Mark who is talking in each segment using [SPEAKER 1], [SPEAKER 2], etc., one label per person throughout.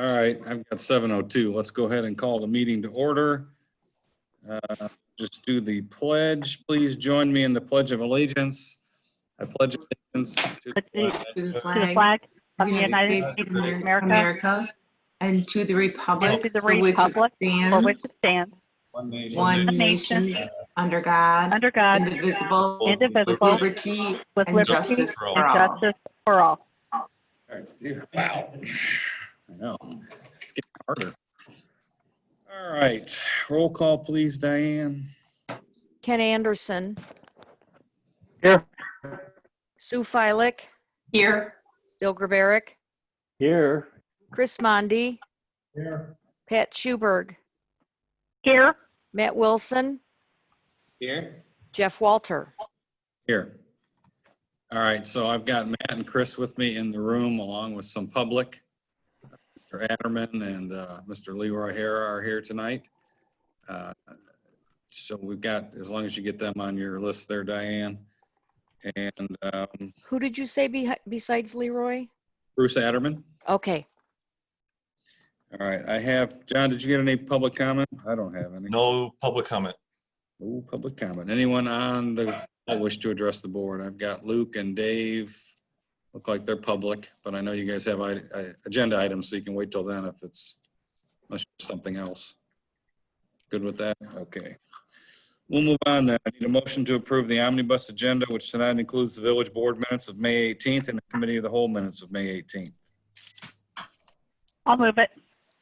[SPEAKER 1] All right, I've got 7:02. Let's go ahead and call the meeting to order. Just do the pledge. Please join me in the Pledge of Allegiance. I pledge allegiance to
[SPEAKER 2] the flag of the United States of America and to the republic for which it stands, one nation, under God, indivisible, with liberty and justice for all.
[SPEAKER 1] All right. Wow. I know. It's getting harder. All right. Roll call, please, Diane.
[SPEAKER 3] Ken Anderson.
[SPEAKER 4] Here.
[SPEAKER 3] Sue Filick.
[SPEAKER 2] Here.
[SPEAKER 3] Bill Grabaric.
[SPEAKER 4] Here.
[SPEAKER 3] Chris Mondi.
[SPEAKER 4] Here.
[SPEAKER 3] Pat Schuberg.
[SPEAKER 2] Here.
[SPEAKER 3] Matt Wilson.
[SPEAKER 1] Here.
[SPEAKER 3] Jeff Walter.
[SPEAKER 1] Here. All right, so I've got Matt and Chris with me in the room along with some public. Mr. Adderman and Mr. Leroy Hara are here tonight. So we've got, as long as you get them on your list there, Diane. And
[SPEAKER 3] Who did you say besides Leroy?
[SPEAKER 1] Bruce Adderman.
[SPEAKER 3] Okay.
[SPEAKER 1] All right, I have, John, did you get any public comment? I don't have any.
[SPEAKER 5] No public comment.
[SPEAKER 1] No public comment. Anyone on the call wish to address the board? I've got Luke and Dave. Look like they're public, but I know you guys have agenda items, so you can wait till then if it's unless there's something else. Good with that? Okay. We'll move on then. I need a motion to approve the omnibus agenda, which tonight includes the village board minutes of May 18th and the committee of the whole minutes of May 18th.
[SPEAKER 2] I'll move it.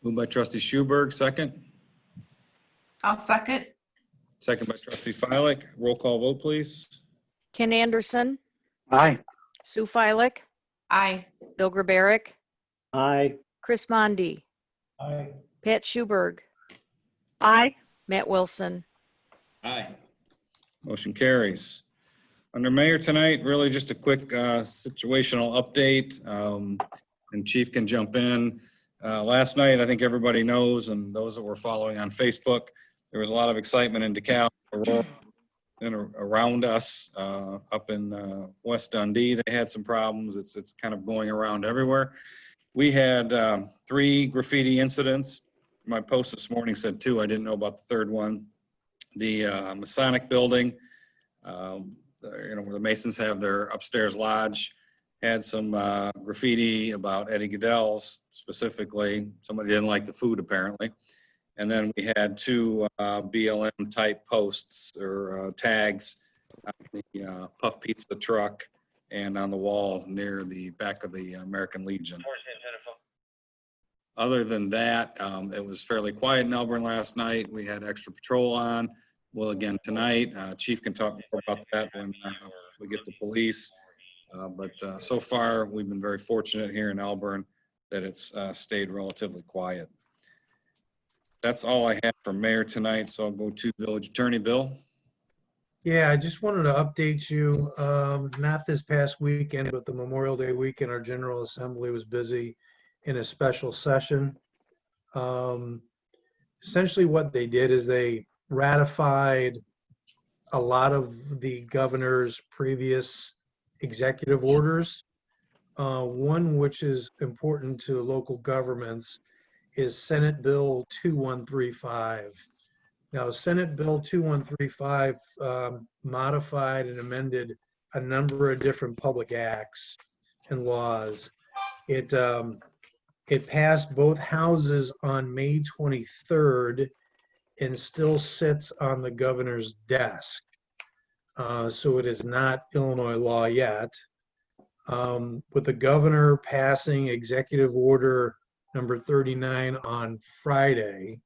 [SPEAKER 1] Moved by trustee Schuberg, second.
[SPEAKER 2] I'll second.
[SPEAKER 1] Second by trustee Filick. Roll call vote, please.
[SPEAKER 3] Ken Anderson.
[SPEAKER 4] Aye.
[SPEAKER 3] Sue Filick.
[SPEAKER 2] Aye.
[SPEAKER 3] Bill Grabaric.
[SPEAKER 4] Aye.
[SPEAKER 3] Chris Mondi.
[SPEAKER 4] Aye.
[SPEAKER 3] Pat Schuberg.
[SPEAKER 2] Aye.
[SPEAKER 3] Matt Wilson.
[SPEAKER 1] Aye. Motion carries. Under mayor tonight, really just a quick situational update, and Chief can jump in. Last night, I think everybody knows, and those that were following on Facebook, there was a lot of excitement in DeKalb, Aurora, and around us up in West Dundee. They had some problems. It's kind of going around everywhere. We had 3 graffiti incidents. My post this morning said 2. I didn't know about the third one. The Masonic building, where the Masons have their upstairs lodge, had some graffiti about Eddie Goodell's specifically. Somebody didn't like the food apparently. And then we had 2 BLM type posts or tags on the Puff Pizza truck and on the wall near the back of the American Legion. Other than that, it was fairly quiet in Elburn last night. We had extra patrol on. Well, again, tonight, Chief can talk more about that when we get to police. But so far, we've been very fortunate here in Elburn that it's stayed relatively quiet. That's all I have for mayor tonight, so I'll go to village attorney, Bill.
[SPEAKER 6] Yeah, I just wanted to update you, not this past weekend, but the Memorial Day weekend, our General Assembly was busy in a special session. Essentially what they did is they ratified a lot of the governor's previous executive orders. One which is important to local governments is Senate Bill 2135. Now, Senate Bill 2135 modified and amended a number of different public acts and laws. It passed both houses on May 23rd and still sits on the governor's desk. So it is not Illinois law yet. With the governor passing executive order number 39 on Friday,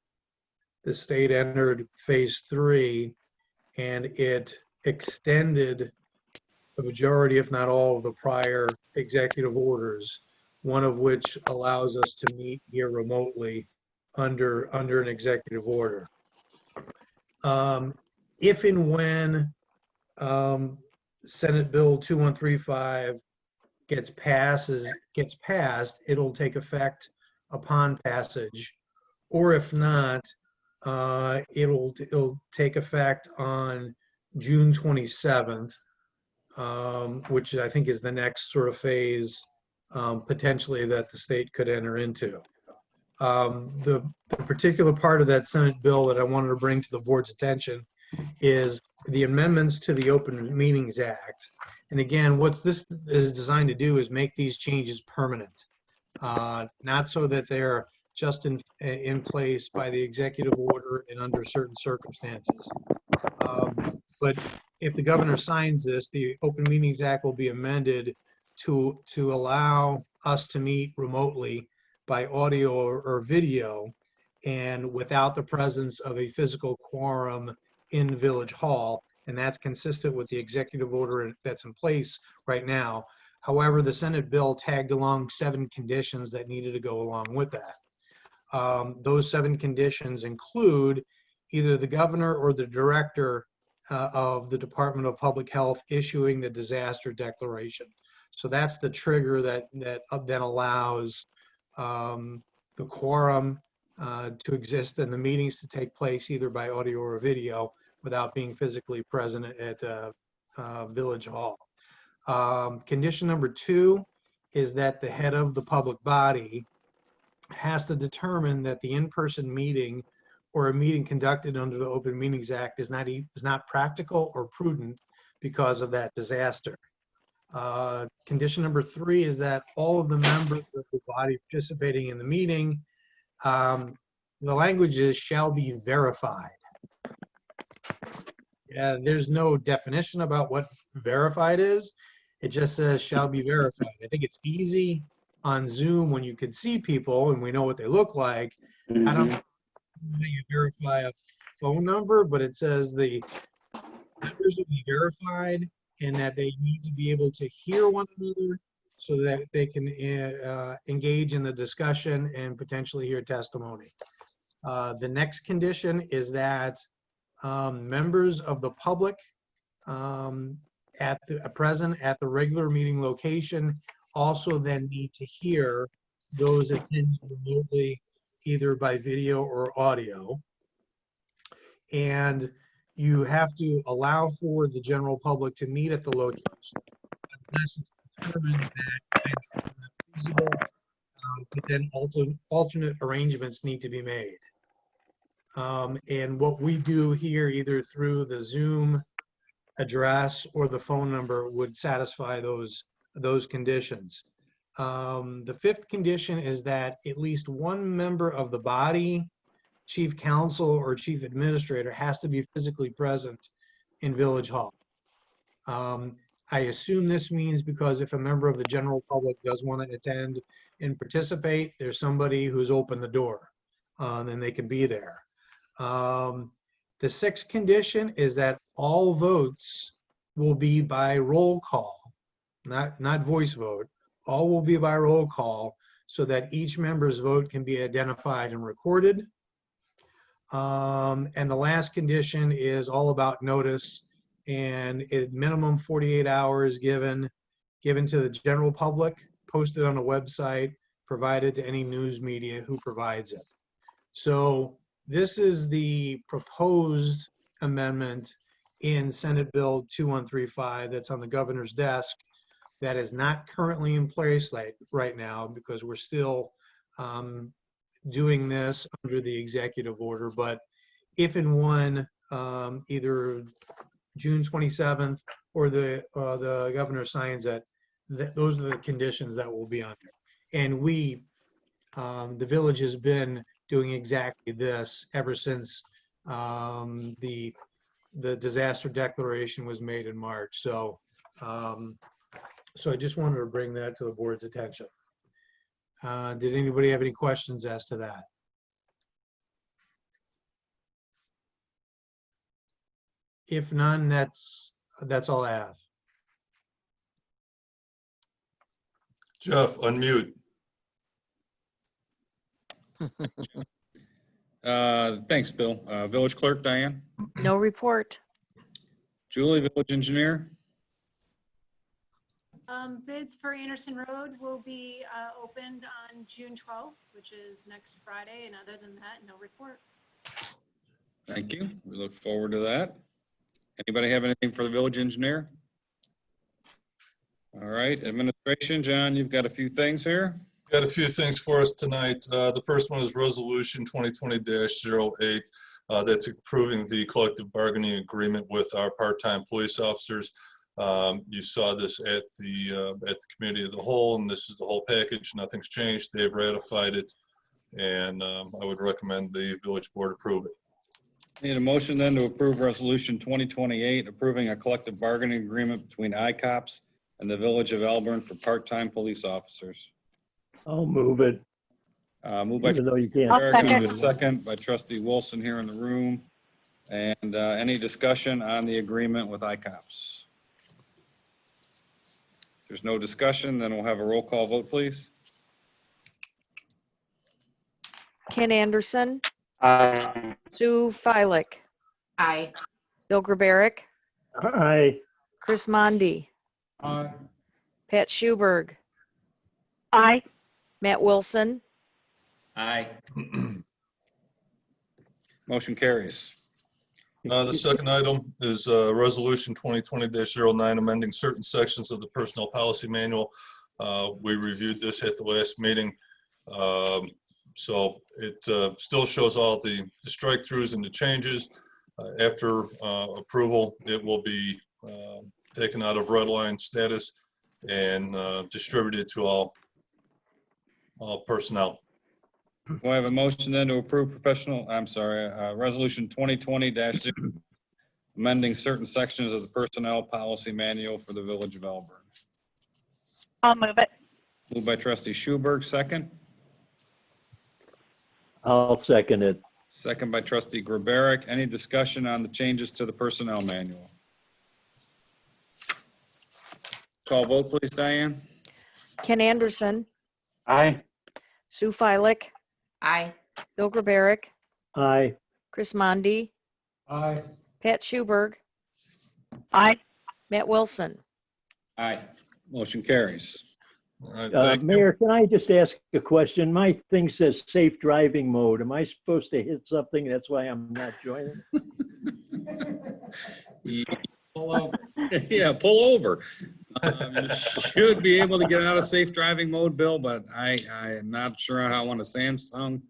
[SPEAKER 6] the state entered phase 3 and it extended the majority, if not all, of the prior executive orders, one of which allows us to meet here remotely under an executive order. If and when Senate Bill 2135 gets passed, it'll take effect upon passage, or if not, it'll take effect on June 27th, which I think is the next sort of phase potentially that the state could enter into. The particular part of that Senate bill that I wanted to bring to the board's attention is the amendments to the Open Meetings Act. And again, what this is designed to do is make these changes permanent, not so that they're just in place by the executive order and under certain circumstances. But if the governor signs this, the Open Meetings Act will be amended to allow us to meet remotely by audio or video and without the presence of a physical quorum in Village Hall. And that's consistent with the executive order that's in place right now. However, the Senate bill tagged along 7 conditions that needed to go along with that. Those 7 conditions include either the governor or the director of the Department of Public Health issuing the disaster declaration. So that's the trigger that then allows the quorum to exist and the meetings to take place either by audio or video without being physically present at Village Hall. Condition number 2 is that the head of the public body has to determine that the in-person meeting or a meeting conducted under the Open Meetings Act is not practical or prudent because of that disaster. Condition number 3 is that all of the members of the body participating in the meeting, the language is shall be verified. There's no definition about what verified is. It just says shall be verified. I think it's easy on Zoom when you can see people and we know what they look like.
[SPEAKER 4] Mm-hmm.
[SPEAKER 6] I don't know how you verify a phone number, but it says the numbers will be verified and that they need to be able to hear one another so that they can engage in the discussion and potentially hear testimony. The next condition is that members of the public present at the regular meeting location also then need to hear those attending remotely either by video or audio. And you have to allow for the general public to meet at the location unless it's determined that it's not feasible, but then alternate arrangements need to be made. And what we do here, either through the Zoom address or the phone number, would satisfy those conditions. The 5th condition is that at least one member of the body, chief counsel or chief administrator, has to be physically present in Village Hall. I assume this means because if a member of the general public does want to attend and participate, there's somebody who's opened the door and they can be there. The 6th condition is that all votes will be by roll call, not voice vote. All will be by roll call so that each member's vote can be identified and recorded. And the last condition is all about notice and at minimum 48 hours given to the general public, posted on a website, provided to any news media who provides it. So this is the proposed amendment in Senate Bill 2135 that's on the governor's desk that is not currently in place right now because we're still doing this under the executive order. But if and when either June 27th or the governor signs it, those are the conditions that will be under. And the village has been doing exactly this ever since the disaster declaration was made in March. So I just wanted to bring that to the board's attention. Did anybody have any questions as to that? If none, that's all I have.
[SPEAKER 5] Jeff, unmute.
[SPEAKER 1] Thanks, Bill. Village Clerk, Diane?
[SPEAKER 3] No report.
[SPEAKER 1] Julie, Village Engineer?
[SPEAKER 7] Bids for Anderson Road will be opened on June 12th, which is next Friday. And other than that, no report.
[SPEAKER 1] Thank you. We look forward to that. Anybody have anything for the Village Engineer? All right, Administration, John, you've got a few things here.
[SPEAKER 5] Got a few things for us tonight. The first one is Resolution 2020-08. That's approving the collective bargaining agreement with our part-time police officers. You saw this at the committee of the whole, and this is the whole package. Nothing's changed. They've ratified it, and I would recommend the village board approve it.
[SPEAKER 1] Need a motion then to approve Resolution 2028, approving a collective bargaining agreement between ICOPS and the Village of Elburn for part-time police officers.
[SPEAKER 4] I'll move it,
[SPEAKER 1] Moved by
[SPEAKER 4] even though you can't.
[SPEAKER 1] Barrett, second by trustee Wilson here in the room. And any discussion on the agreement with ICOPS? If there's no discussion, then we'll have a roll call vote, please.
[SPEAKER 3] Ken Anderson,
[SPEAKER 4] Aye.
[SPEAKER 3] Sue Feilich,
[SPEAKER 2] Aye.
[SPEAKER 3] Bill Grabaric,
[SPEAKER 4] Aye.
[SPEAKER 3] Chris Mondi,
[SPEAKER 4] Aye.
[SPEAKER 3] Pat Schuberg,
[SPEAKER 8] Aye.
[SPEAKER 3] Matt Wilson,
[SPEAKER 1] Aye. Motion carries.
[SPEAKER 5] The second item is Resolution 2020-09, amending certain sections of the Personnel Policy Manual. We reviewed this at the last meeting. So it still shows all the strike-throughs and the changes. After approval, it will be taken out of red line status and distributed to all personnel.
[SPEAKER 1] Do I have a motion then to approve Resolution 2020- amending certain sections of the Personnel Policy Manual for the Village of Elburn?
[SPEAKER 8] I'll move it.
[SPEAKER 1] Moved by trustee Schuberg, second.
[SPEAKER 4] I'll second it.
[SPEAKER 1] Second by trustee Grabaric. Any discussion on the changes to the Personnel Manual? Call vote, please, Diane.
[SPEAKER 3] Ken Anderson,
[SPEAKER 4] Aye.
[SPEAKER 3] Sue Feilich,
[SPEAKER 2] Aye.
[SPEAKER 3] Bill Grabaric,
[SPEAKER 4] Aye.
[SPEAKER 3] Chris Mondi,
[SPEAKER 4] Aye.
[SPEAKER 3] Pat Schuberg,
[SPEAKER 8] Aye.
[SPEAKER 3] Matt Wilson.
[SPEAKER 1] Aye. Motion carries.
[SPEAKER 5] All right, thank you.
[SPEAKER 4] Mayor, can I just ask a question? My thing says safe driving mode. Am I supposed to hit something? That's why I'm not joining.
[SPEAKER 1] Pull over. Yeah, pull over. You should be able to get out of safe driving mode, Bill, but I am not sure how I want a Samsung.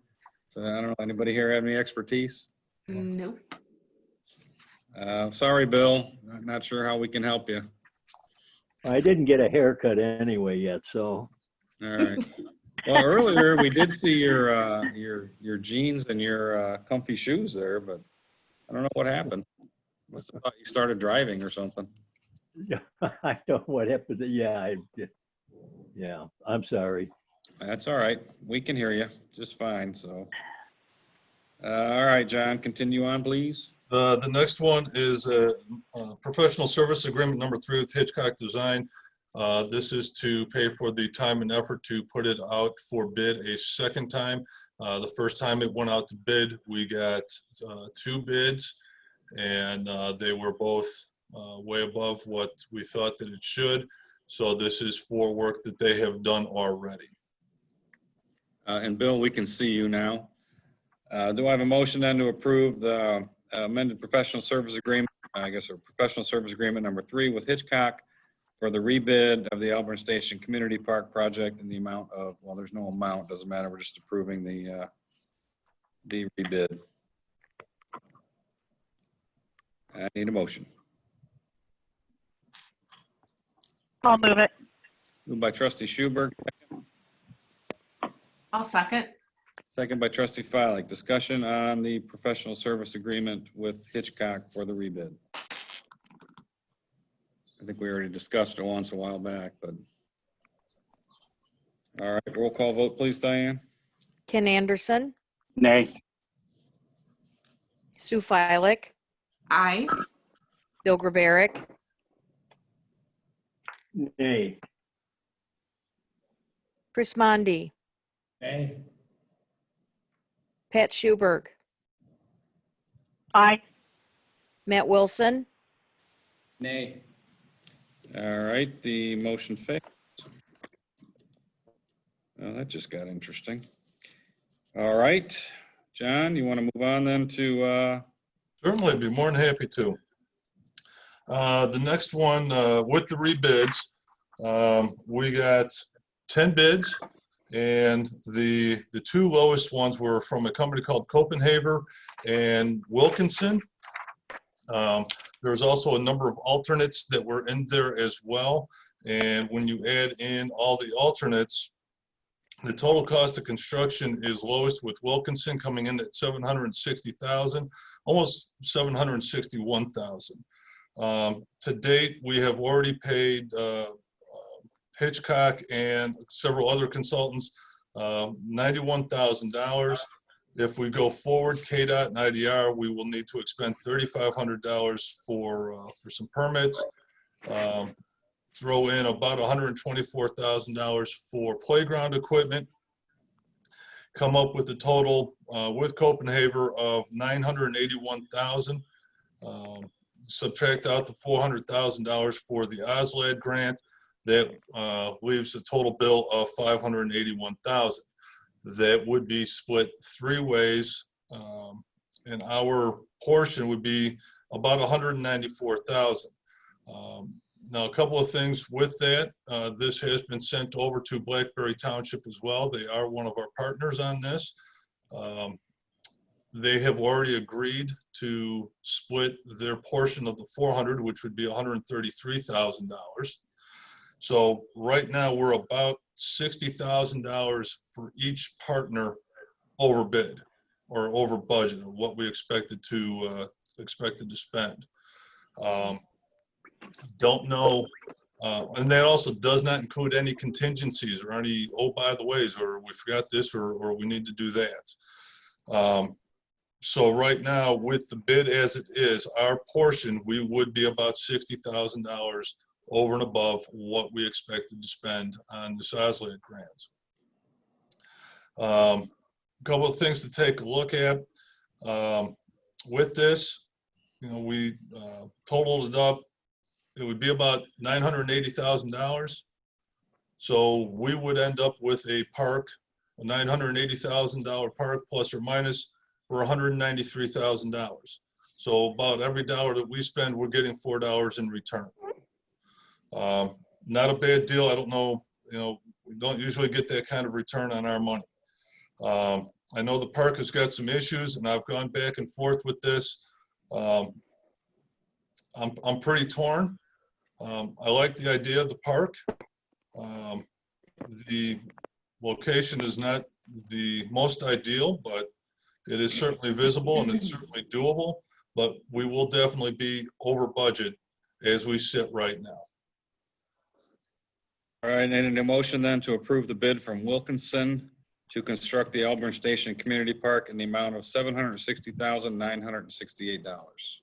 [SPEAKER 1] So I don't know, anybody here have any expertise?
[SPEAKER 2] Nope.
[SPEAKER 1] Sorry, Bill. I'm not sure how we can help you.
[SPEAKER 4] I didn't get a haircut anyway yet, so.
[SPEAKER 1] All right. Well, earlier we did see your jeans and your comfy shoes there, but I don't know what happened. Must have thought you started driving or something.
[SPEAKER 4] Yeah, I know what happened. Yeah, I did. Yeah, I'm sorry.
[SPEAKER 1] That's all right. We can hear you just fine, so. All right, John, continue on, please.
[SPEAKER 5] The next one is professional service agreement number 3 with Hitchcock Design. This is to pay for the time and effort to put it out for bid a second time. The first time it went out to bid, we got 2 bids, and they were both way above what we thought that it should. So this is for work that they have done already.
[SPEAKER 1] And Bill, we can see you now. Do I have a motion then to approve the amended professional service agreement, or professional service agreement number 3 with Hitchcock for the rebid of the Elburn Station Community Park project in the amount of, well, there's no amount, doesn't matter. We're just approving the rebid. I need a motion.
[SPEAKER 8] I'll move it.
[SPEAKER 1] Moved by trustee Schuberg,
[SPEAKER 2] I'll second.
[SPEAKER 1] second by trustee Feilich. Discussion on the professional service agreement with Hitchcock for the rebid. I think we already discussed it once a while back, but. All right, roll call vote, please, Diane.
[SPEAKER 3] Ken Anderson,
[SPEAKER 4] Nay.
[SPEAKER 3] Sue Feilich,
[SPEAKER 2] Aye.
[SPEAKER 3] Bill Grabaric,
[SPEAKER 4] Nay.
[SPEAKER 3] Chris Mondi,
[SPEAKER 4] Nay.
[SPEAKER 3] Pat Schuberg,
[SPEAKER 8] Aye.
[SPEAKER 3] Matt Wilson,
[SPEAKER 1] Nay. All right, the motion fails. Well, that just got interesting. All right, John, you want to move on then to?
[SPEAKER 5] Certainly, I'd be more than happy to. The next one, with the rebids, we got 10 bids, And the two lowest ones were from a company called Copenhagen and Wilkinson. There's also a number of alternates that were in there as well. And when you add in all the alternates, the total cost of construction is lowest with Wilkinson coming in at $760,000, almost $761,000. To date, we have already paid Hitchcock and several other consultants $91,000. If we go forward, KDOT and IDR, we will need to expend $3,500 for some permits. Throw in about $124,000 for playground equipment. Come up with a total with Copenhagen of $981,000. Subtract out the $400,000 for the OSLAD grant. That leaves a total bill of $581,000. That would be split three ways, and our portion would be about $194,000. Now, a couple of things with that. This has been sent over to Blackberry Township as well. They are one of our partners on this. They have already agreed to split their portion of the 400, which would be $133,000. So right now we're about $60,000 for each partner over bid or over budget, or what we expected to spend. Don't know, and that also does not include any contingencies or any, oh, by the ways, or we forgot this, or we need to do that. So right now, with the bid as it is, our portion, we would be about $60,000 over and above what we expected to spend on the OSLAD grants. A couple of things to take a look at. With this, we totaled it up. It would be about $980,000. So we would end up with a park, a $980,000 park plus or minus for $193,000. So about every dollar that we spend, we're getting $4 in return. Not a bad deal. I don't know, we don't usually get that kind of return on our money. I know the park has got some issues, and I've gone back and forth with this. I'm pretty torn. I like the idea of the park. The location is not the most ideal, but it is certainly visible and it's certainly doable, but we will definitely be over budget as we sit right now.
[SPEAKER 1] All right, and a motion then to approve the bid from Wilkinson to construct the Elburn Station Community Park in the amount of $760,968.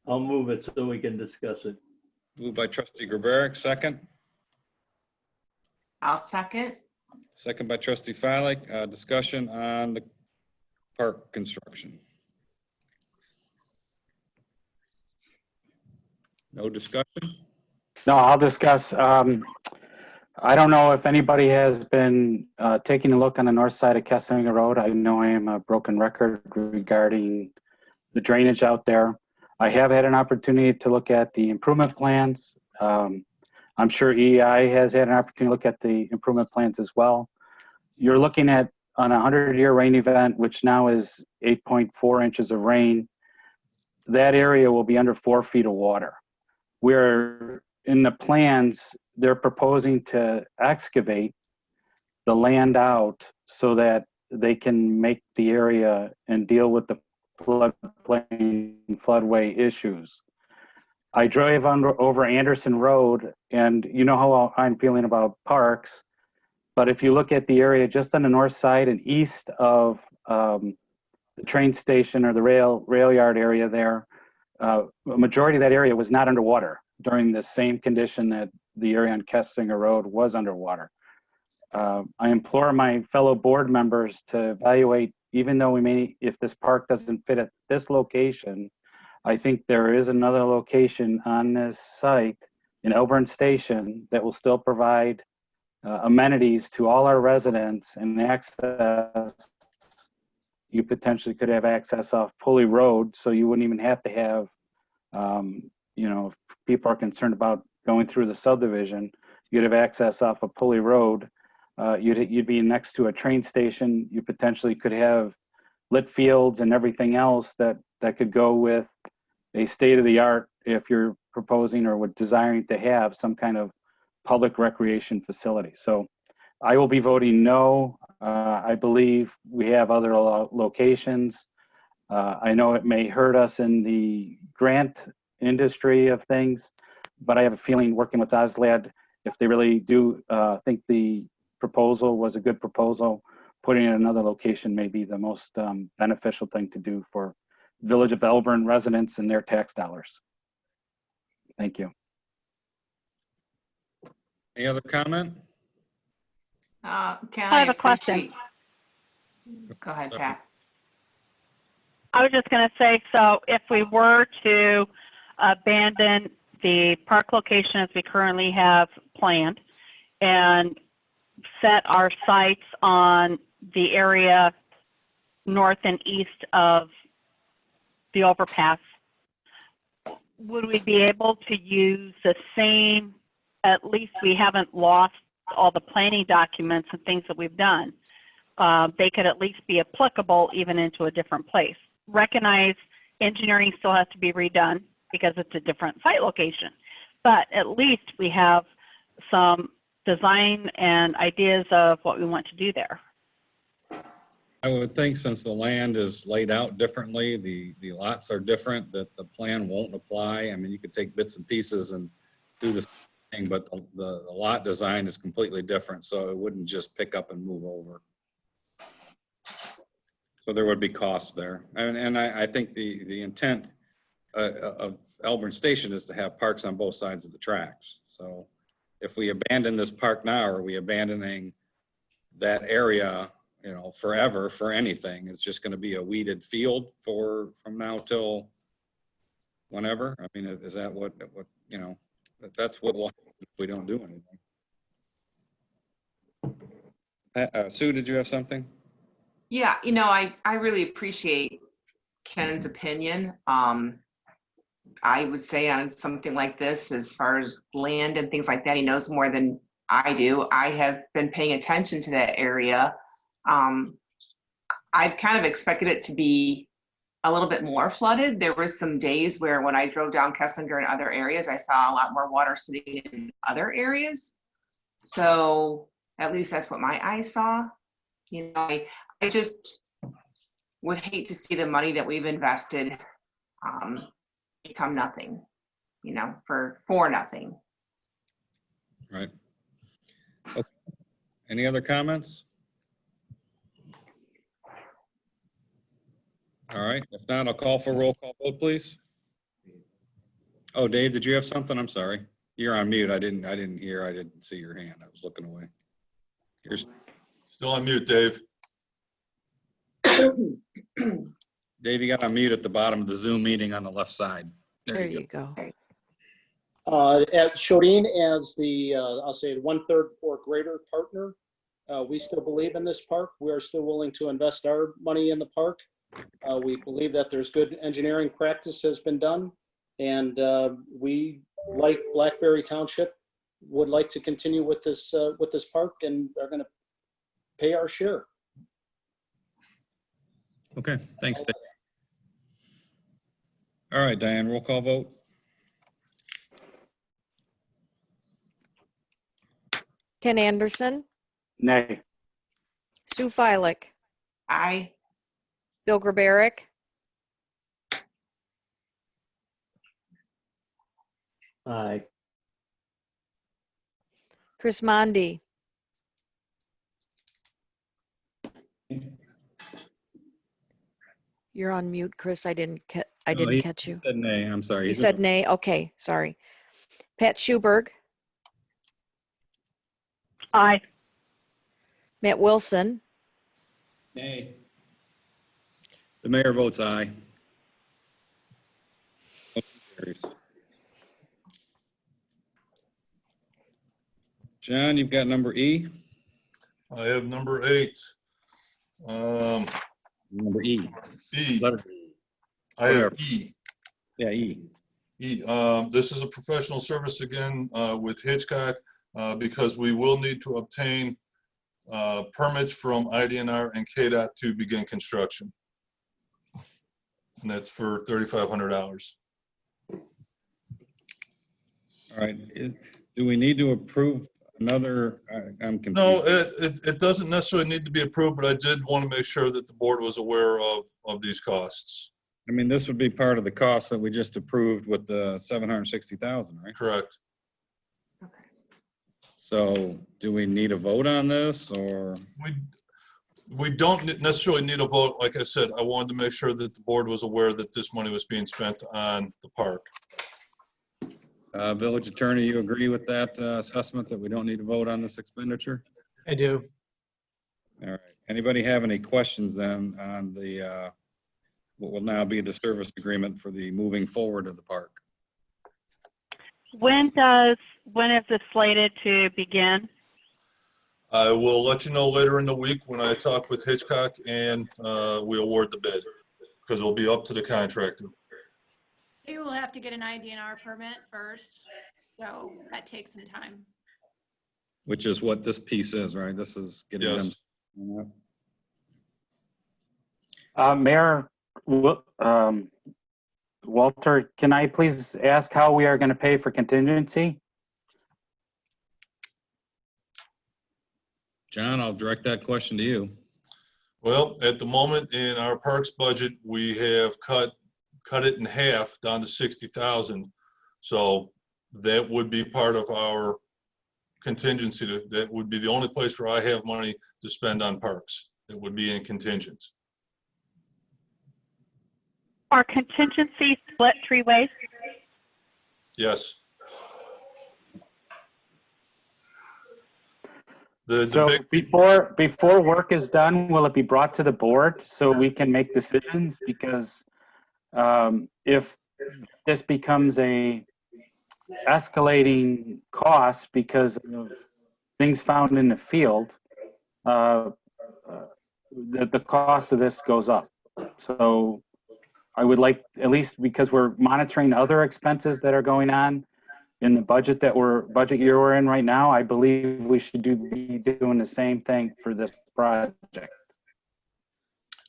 [SPEAKER 4] I'll move it so we can discuss it.
[SPEAKER 1] Moved by trustee Grabaric, second.
[SPEAKER 2] I'll second.
[SPEAKER 1] Second by trustee Feilich. Discussion on the park construction. No discussion?
[SPEAKER 9] No, I'll discuss. I don't know if anybody has been taking a look on the north side of Kessinger Road. I know I am a broken record regarding the drainage out there. I have had an opportunity to look at the improvement plans. I'm sure EI has had an opportunity to look at the improvement plans as well. You're looking at on a 100-year rain event, which now is 8.4 inches of rain. That area will be under 4 feet of water. We're in the plans, they're proposing to excavate the land out so that they can make the area and deal with the floodplain, floodway issues. I drove over Anderson Road, and you know how I'm feeling about parks, but if you look at the area just on the north side and east of the train station or the rail yard area there, a majority of that area was not underwater during the same condition that the area on Kessinger Road was underwater. I implore my fellow board members to evaluate, even though if this park doesn't fit at this location, I think there is another location on this site in Elburn Station that will still provide amenities to all our residents and access. You potentially could have access off Pulley Road, so you wouldn't even have to have, if people are concerned about going through the subdivision, you'd have access off of Pulley Road. You'd be next to a train station. You potentially could have lit fields and everything else that could go with a state-of-the-art if you're proposing or would desiring to have some kind of public recreation facility. So I will be voting no. I believe we have other locations. I know it may hurt us in the grant industry of things, but I have a feeling working with OSLAD, if they really do think the proposal was a good proposal, putting it in another location may be the most beneficial thing to do for Village of Elburn residents and their tax dollars. Thank you.
[SPEAKER 1] Any other comment?
[SPEAKER 2] Can
[SPEAKER 8] I have a question.
[SPEAKER 2] appreciate- Go ahead, Pat.
[SPEAKER 8] I was just going to say, so if we were to abandon the park location as we currently have planned and set our sights on the area north and east of the overpass, would we be able to use the same, at least we haven't lost all the planning documents and things that we've done. They could at least be applicable even into a different place. Recognize engineering still has to be redone because it's a different site location, but at least we have some design and ideas of what we want to do there.
[SPEAKER 1] I would think since the land is laid out differently, the lots are different, that the plan won't apply. I mean, you could take bits and pieces and do the thing, but the lot design is completely different, so it wouldn't just pick up and move over. So there would be costs there. And I think the intent of Elburn Station is to have parks on both sides of the tracks. So if we abandon this park now, are we abandoning that area, you know, forever for anything? It's just going to be a weeded field from now till whenever. I mean, is that what you know? That's what will happen if we don't do anything. Sue, did you have something?
[SPEAKER 2] Yeah, you know, I really appreciate Ken's opinion. I would say on something like this, as far as land and things like that, he knows more than I do. I have been paying attention to that area. I've kind of expected it to be a little bit more flooded. There were some days where when I drove down Kesslinger and other areas, I saw a lot more water sitting in other areas. So at least that's what my eyes saw. You know, I just would hate to see the money that we've invested become nothing, you know, for nothing.
[SPEAKER 1] Right. Okay. Any other comments? All right. If not, I'll call for a roll call vote, please. Oh, Dave, did you have something? I'm sorry. You're on mute. I didn't hear. I didn't see your hand. I was looking away. You're
[SPEAKER 5] Still on mute, Dave.
[SPEAKER 1] Dave, you got on mute at the bottom of the Zoom meeting on the left side.
[SPEAKER 3] There you go.
[SPEAKER 10] At Shodine, as the, I'll say 1/3 or greater partner, we still believe in this park. We are still willing to invest our money in the park. We believe that there's good engineering practice has been done. And we, like Blackberry Township, would like to continue with this park and are going to pay our share.
[SPEAKER 1] Okay, thanks, Dave. All right, Diane, roll call vote.
[SPEAKER 3] Ken Anderson,
[SPEAKER 9] Nay.
[SPEAKER 3] Sue Filick,
[SPEAKER 2] Aye.
[SPEAKER 3] Bill Grabaric,
[SPEAKER 4] Aye.
[SPEAKER 3] Chris Mondi, you're on mute, Chris. I didn't catch you.
[SPEAKER 1] Said nay, I'm sorry.
[SPEAKER 3] You said nay. Okay, sorry. Pat Schuberg,
[SPEAKER 8] Aye.
[SPEAKER 3] Matt Wilson,
[SPEAKER 1] Nay. The mayor votes aye. Motion carries. John, you've got number E.
[SPEAKER 5] I have number 8.
[SPEAKER 1] Number E.
[SPEAKER 5] E.
[SPEAKER 1] Letter
[SPEAKER 5] I have E.
[SPEAKER 1] Yeah, E.
[SPEAKER 5] E. This is a professional service again with Hitchcock because we will need to obtain permits from IDNR and KDOT to begin construction. And that's for $3,500.
[SPEAKER 1] All right. Do we need to approve another? I'm confused.
[SPEAKER 5] No, it doesn't necessarily need to be approved, but I did want to make sure that the board was aware of these costs.
[SPEAKER 1] I mean, this would be part of the cost that we just approved with the 760,000, right?
[SPEAKER 5] Correct.
[SPEAKER 1] So do we need a vote on this, or?
[SPEAKER 5] We don't necessarily need a vote. Like I said, I wanted to make sure that the board was aware that this money was being spent on the park.
[SPEAKER 1] Village Attorney, you agree with that assessment that we don't need to vote on this expenditure?
[SPEAKER 6] I do.
[SPEAKER 1] All right. Anybody have any questions then on the what will now be the service agreement for the moving forward of the park?
[SPEAKER 8] When is this slated to begin?
[SPEAKER 5] I will let you know later in the week when I talk with Hitchcock and we award the bid, because it'll be up to the contractor.
[SPEAKER 7] They will have to get an IDNR permit first, so that takes some time.
[SPEAKER 1] Which is what this piece is, right? This is getting
[SPEAKER 5] Yes.
[SPEAKER 1] them.
[SPEAKER 9] Mayor, Walter, can I please ask how we are going to pay for contingency?
[SPEAKER 1] John, I'll direct that question to you.
[SPEAKER 5] Well, at the moment in our parks budget, we have cut it in half down to 60,000. So that would be part of our contingency. That would be the only place where I have money to spend on parks. That would be in contingents.
[SPEAKER 8] Are contingencies split 3 ways?
[SPEAKER 5] Yes.
[SPEAKER 9] So before work is done, will it be brought to the board so we can make decisions? Because if this becomes a escalating cost because of things found in the field, the cost of this goes up. So I would like, at least because we're monitoring other expenses that are going on in the budget year we're in right now, I believe we should be doing the same thing for this project.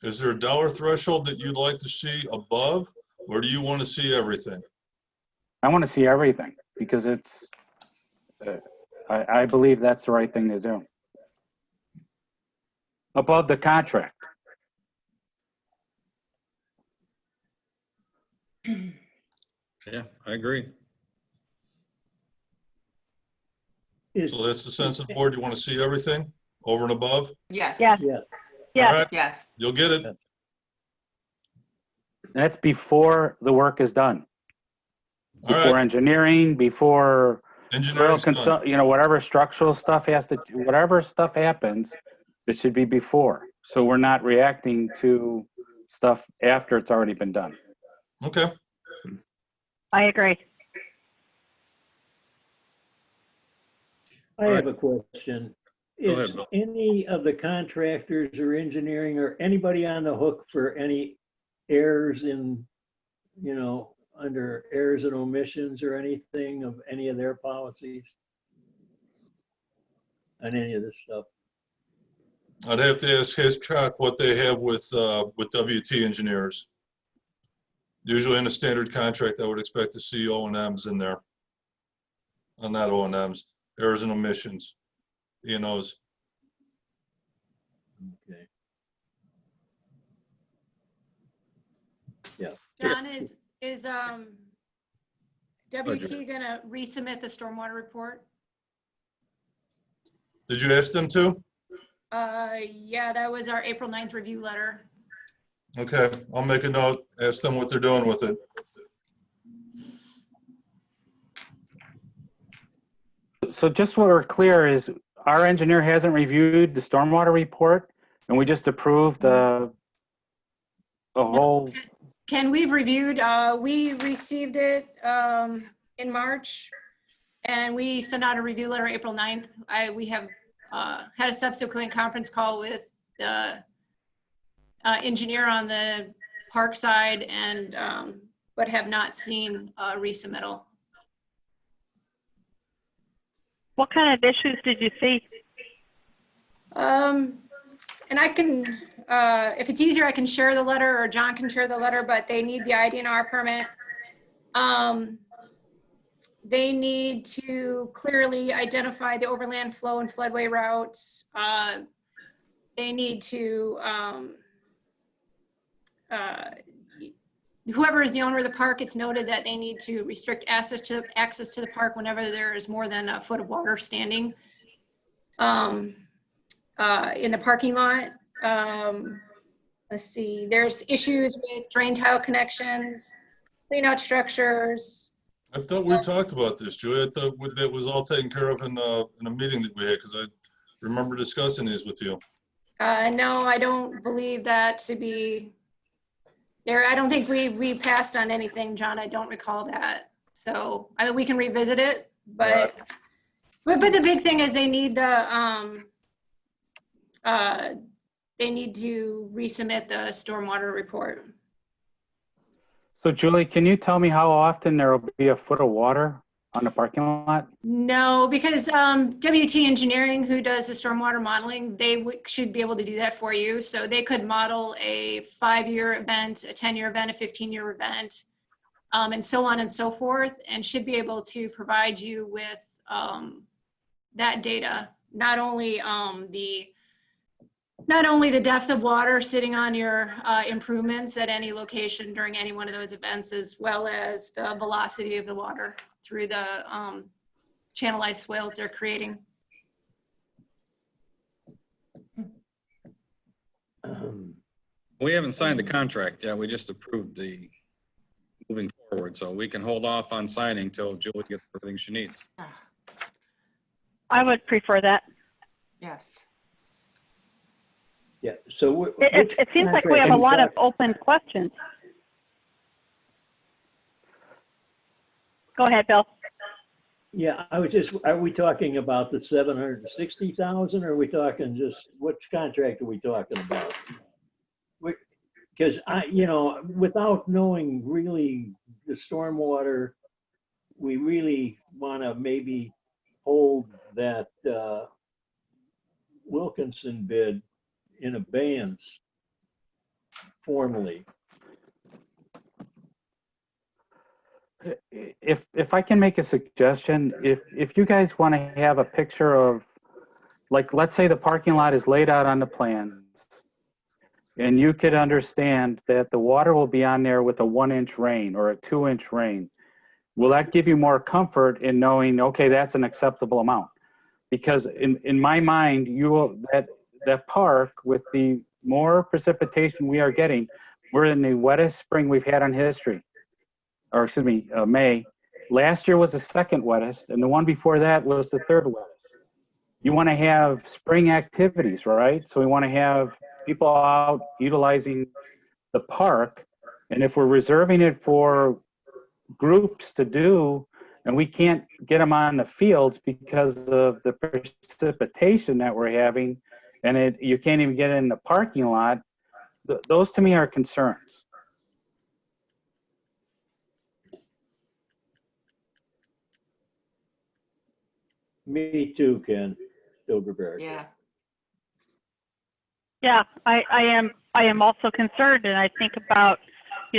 [SPEAKER 5] Is there a dollar threshold that you'd like to see above, or do you want to see everything?
[SPEAKER 9] I want to see everything because it's, I believe that's the right thing to do. Above the contract.
[SPEAKER 1] Yeah, I agree.
[SPEAKER 5] So that's the sense of the board. You want to see everything over and above?
[SPEAKER 2] Yes.
[SPEAKER 8] Yes.
[SPEAKER 4] Yes.
[SPEAKER 8] Yes.
[SPEAKER 5] All right.
[SPEAKER 2] Yes.
[SPEAKER 5] You'll get it.
[SPEAKER 9] That's before the work is done.
[SPEAKER 5] All
[SPEAKER 9] Before
[SPEAKER 5] right.
[SPEAKER 9] engineering, before
[SPEAKER 5] Engineering's done.
[SPEAKER 9] you know, whatever structural stuff whatever stuff happens, it should be before. So we're not reacting to stuff after it's already been done.
[SPEAKER 5] Okay.
[SPEAKER 8] I agree.
[SPEAKER 4] I have a question.
[SPEAKER 1] Go
[SPEAKER 4] Is
[SPEAKER 1] ahead, Bill.
[SPEAKER 4] any of the contractors or engineering or anybody on the hook for any errors in, you know, under errors and omissions or anything of any of their policies on any of this stuff?
[SPEAKER 5] I'd have to ask Hitchcock what they have with WT engineers. Usually in a standard contract, I would expect to see O&Ms in there. Not O&Ms, errors and omissions, E&Os.
[SPEAKER 4] Okay. Yeah.
[SPEAKER 7] John, is WT gonna resubmit the stormwater report?
[SPEAKER 5] Did you ask them to?
[SPEAKER 7] Yeah, that was our April 9th review letter.
[SPEAKER 5] Okay, I'll make a note, ask them what they're doing with it.
[SPEAKER 9] So just so we're clear is our engineer hasn't reviewed the stormwater report and we just approved the whole.
[SPEAKER 7] Ken, we've reviewed, we received it in March and we sent out a review letter April 9th. We have had a subsequent conference call with the engineer on the park side and but have not seen a resubmittal.
[SPEAKER 8] What kind of issues did you see?
[SPEAKER 7] And I can, if it's easier, I can share the letter, or John can share the letter, but they need the IDNR permit. They need to clearly identify the overland flow and floodway routes. They need to, whoever is the owner of the park, it's noted that they need to restrict access to the park whenever there is more than a foot of water standing in the parking lot. Let's see, there's issues with drain tile connections, clean out structures.
[SPEAKER 5] I thought we talked about this, Julie. I thought that was all taken care of in a meeting that we had, because I remember discussing these with you.
[SPEAKER 7] No, I don't believe that to be there. I don't think we passed on anything, John. I don't recall that. So, I mean, we can revisit it, but the big thing is they need the, they need to resubmit the stormwater report.
[SPEAKER 9] So Julie, can you tell me how often there will be a foot of water on the parking lot?
[SPEAKER 7] No, because WT Engineering, who does the stormwater modeling, they should be able to do that for you. So they could model a 5-year event, a 10-year event, a 15-year event, and so on and so forth, and should be able to provide you with that data. Not only the depth of water sitting on your improvements at any location during any one of those events, as well as the velocity of the water through the channelized swales they're creating.
[SPEAKER 1] We haven't signed the contract yet. We just approved the moving forward, so we can hold off on signing till Julie gets everything she needs.
[SPEAKER 8] I would prefer that.
[SPEAKER 2] Yes.
[SPEAKER 4] Yeah, so.
[SPEAKER 8] It seems like we have a lot of open questions. Go ahead, Bill.
[SPEAKER 4] Yeah, I was just, are we talking about the 760,000, or are we talking just, which contract are we talking about? Because without knowing really the stormwater, we really want to maybe hold that Wilkinson bid in abeyance formally.
[SPEAKER 9] If I can make a suggestion, if you guys want to have a picture of, like, let's say the parking lot is laid out on the plans, and you could understand that the water will be on there with a 1-inch rain or a 2-inch rain, will that give you more comfort in knowing, okay, that's an acceptable amount? Because in my mind, that park, with the more precipitation we are getting, we're in the wettest spring we've had in history. Or excuse me, May. Last year was the second wettest, and the one before that was the third wettest. You want to have spring activities, right? So we want to have people out utilizing the park, and if we're reserving it for groups to do, and we can't get them on the fields because of the precipitation that we're having, and you can't even get in the parking lot, those to me are concerns.
[SPEAKER 4] Me too, Ken Silverberg.
[SPEAKER 2] Yeah.
[SPEAKER 8] Yeah, I am also concerned, and I think about,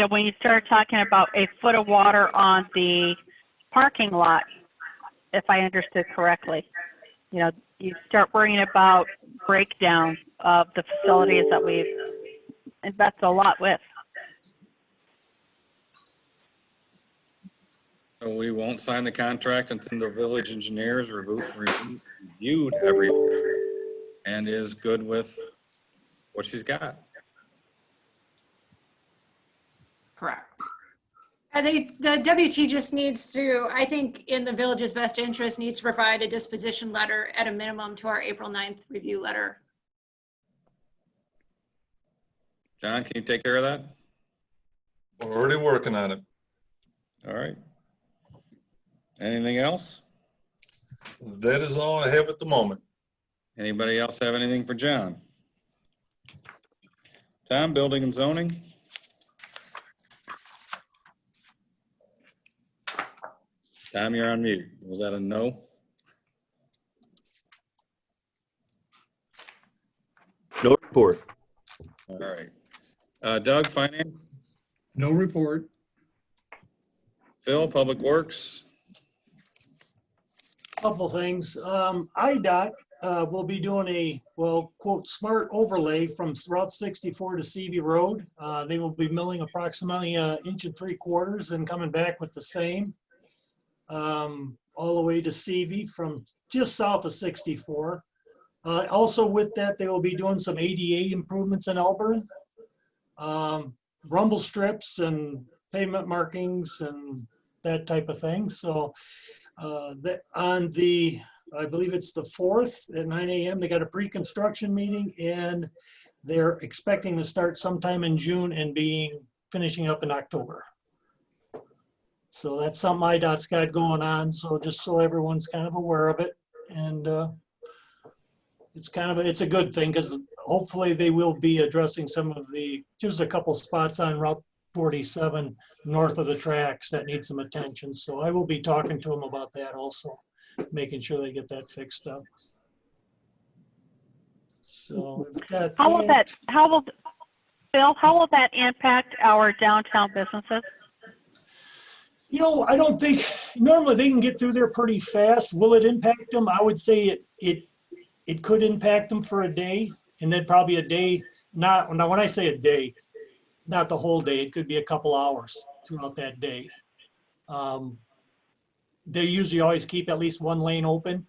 [SPEAKER 8] when you start talking about a foot of water on the parking lot, if I understood correctly, you start worrying about breakdown of the facilities that we've invested a lot with.
[SPEAKER 1] So we won't sign the contract until the village engineers reviewed everything and is good with what she's got.
[SPEAKER 2] Correct.
[SPEAKER 7] I think the WT just needs to, I think in the village's best interest, needs to provide a disposition letter at a minimum to our April 9th review letter.
[SPEAKER 1] John, can you take care of that?
[SPEAKER 5] We're already working on it.
[SPEAKER 1] All right. Anything else?
[SPEAKER 5] That is all I have at the moment.
[SPEAKER 1] Anybody else have anything for John? Tom, building and zoning? Tom, you're on mute. Was that a no?
[SPEAKER 11] No report.
[SPEAKER 1] All right. Doug, Finance?
[SPEAKER 12] No report.
[SPEAKER 1] Phil, Public Works?
[SPEAKER 12] Couple things. IDOT will be doing a, well, quote, smart overlay from Route 64 to CV Road. They will be milling approximately 1.75 inches and coming back with the same. All the way to CV from just south of 64. Also with that, they will be doing some ADA improvements in Elburn. Rumble strips and pavement markings and that type of thing. So that on the, I believe it's the 4th at 9 a.m., they got a pre-construction meeting and they're expecting to start sometime in June and finishing up in October. So that's something IDOT's got going on. So just so everyone's kind of aware of it. And it's a good thing because hopefully they will be addressing some of just a couple spots on Route 47 north of the tracks that need some attention. So I will be talking to them about that also, making sure they get that fixed up. So we've got
[SPEAKER 8] Phil, how will that impact our downtown businesses?
[SPEAKER 12] You know, I don't think, normally they can get through there pretty fast. Will it impact them? I would say it could impact them for a day, and then probably a day, now when I say a day, not the whole day, it could be a couple hours throughout that day. They usually always keep at least one lane open.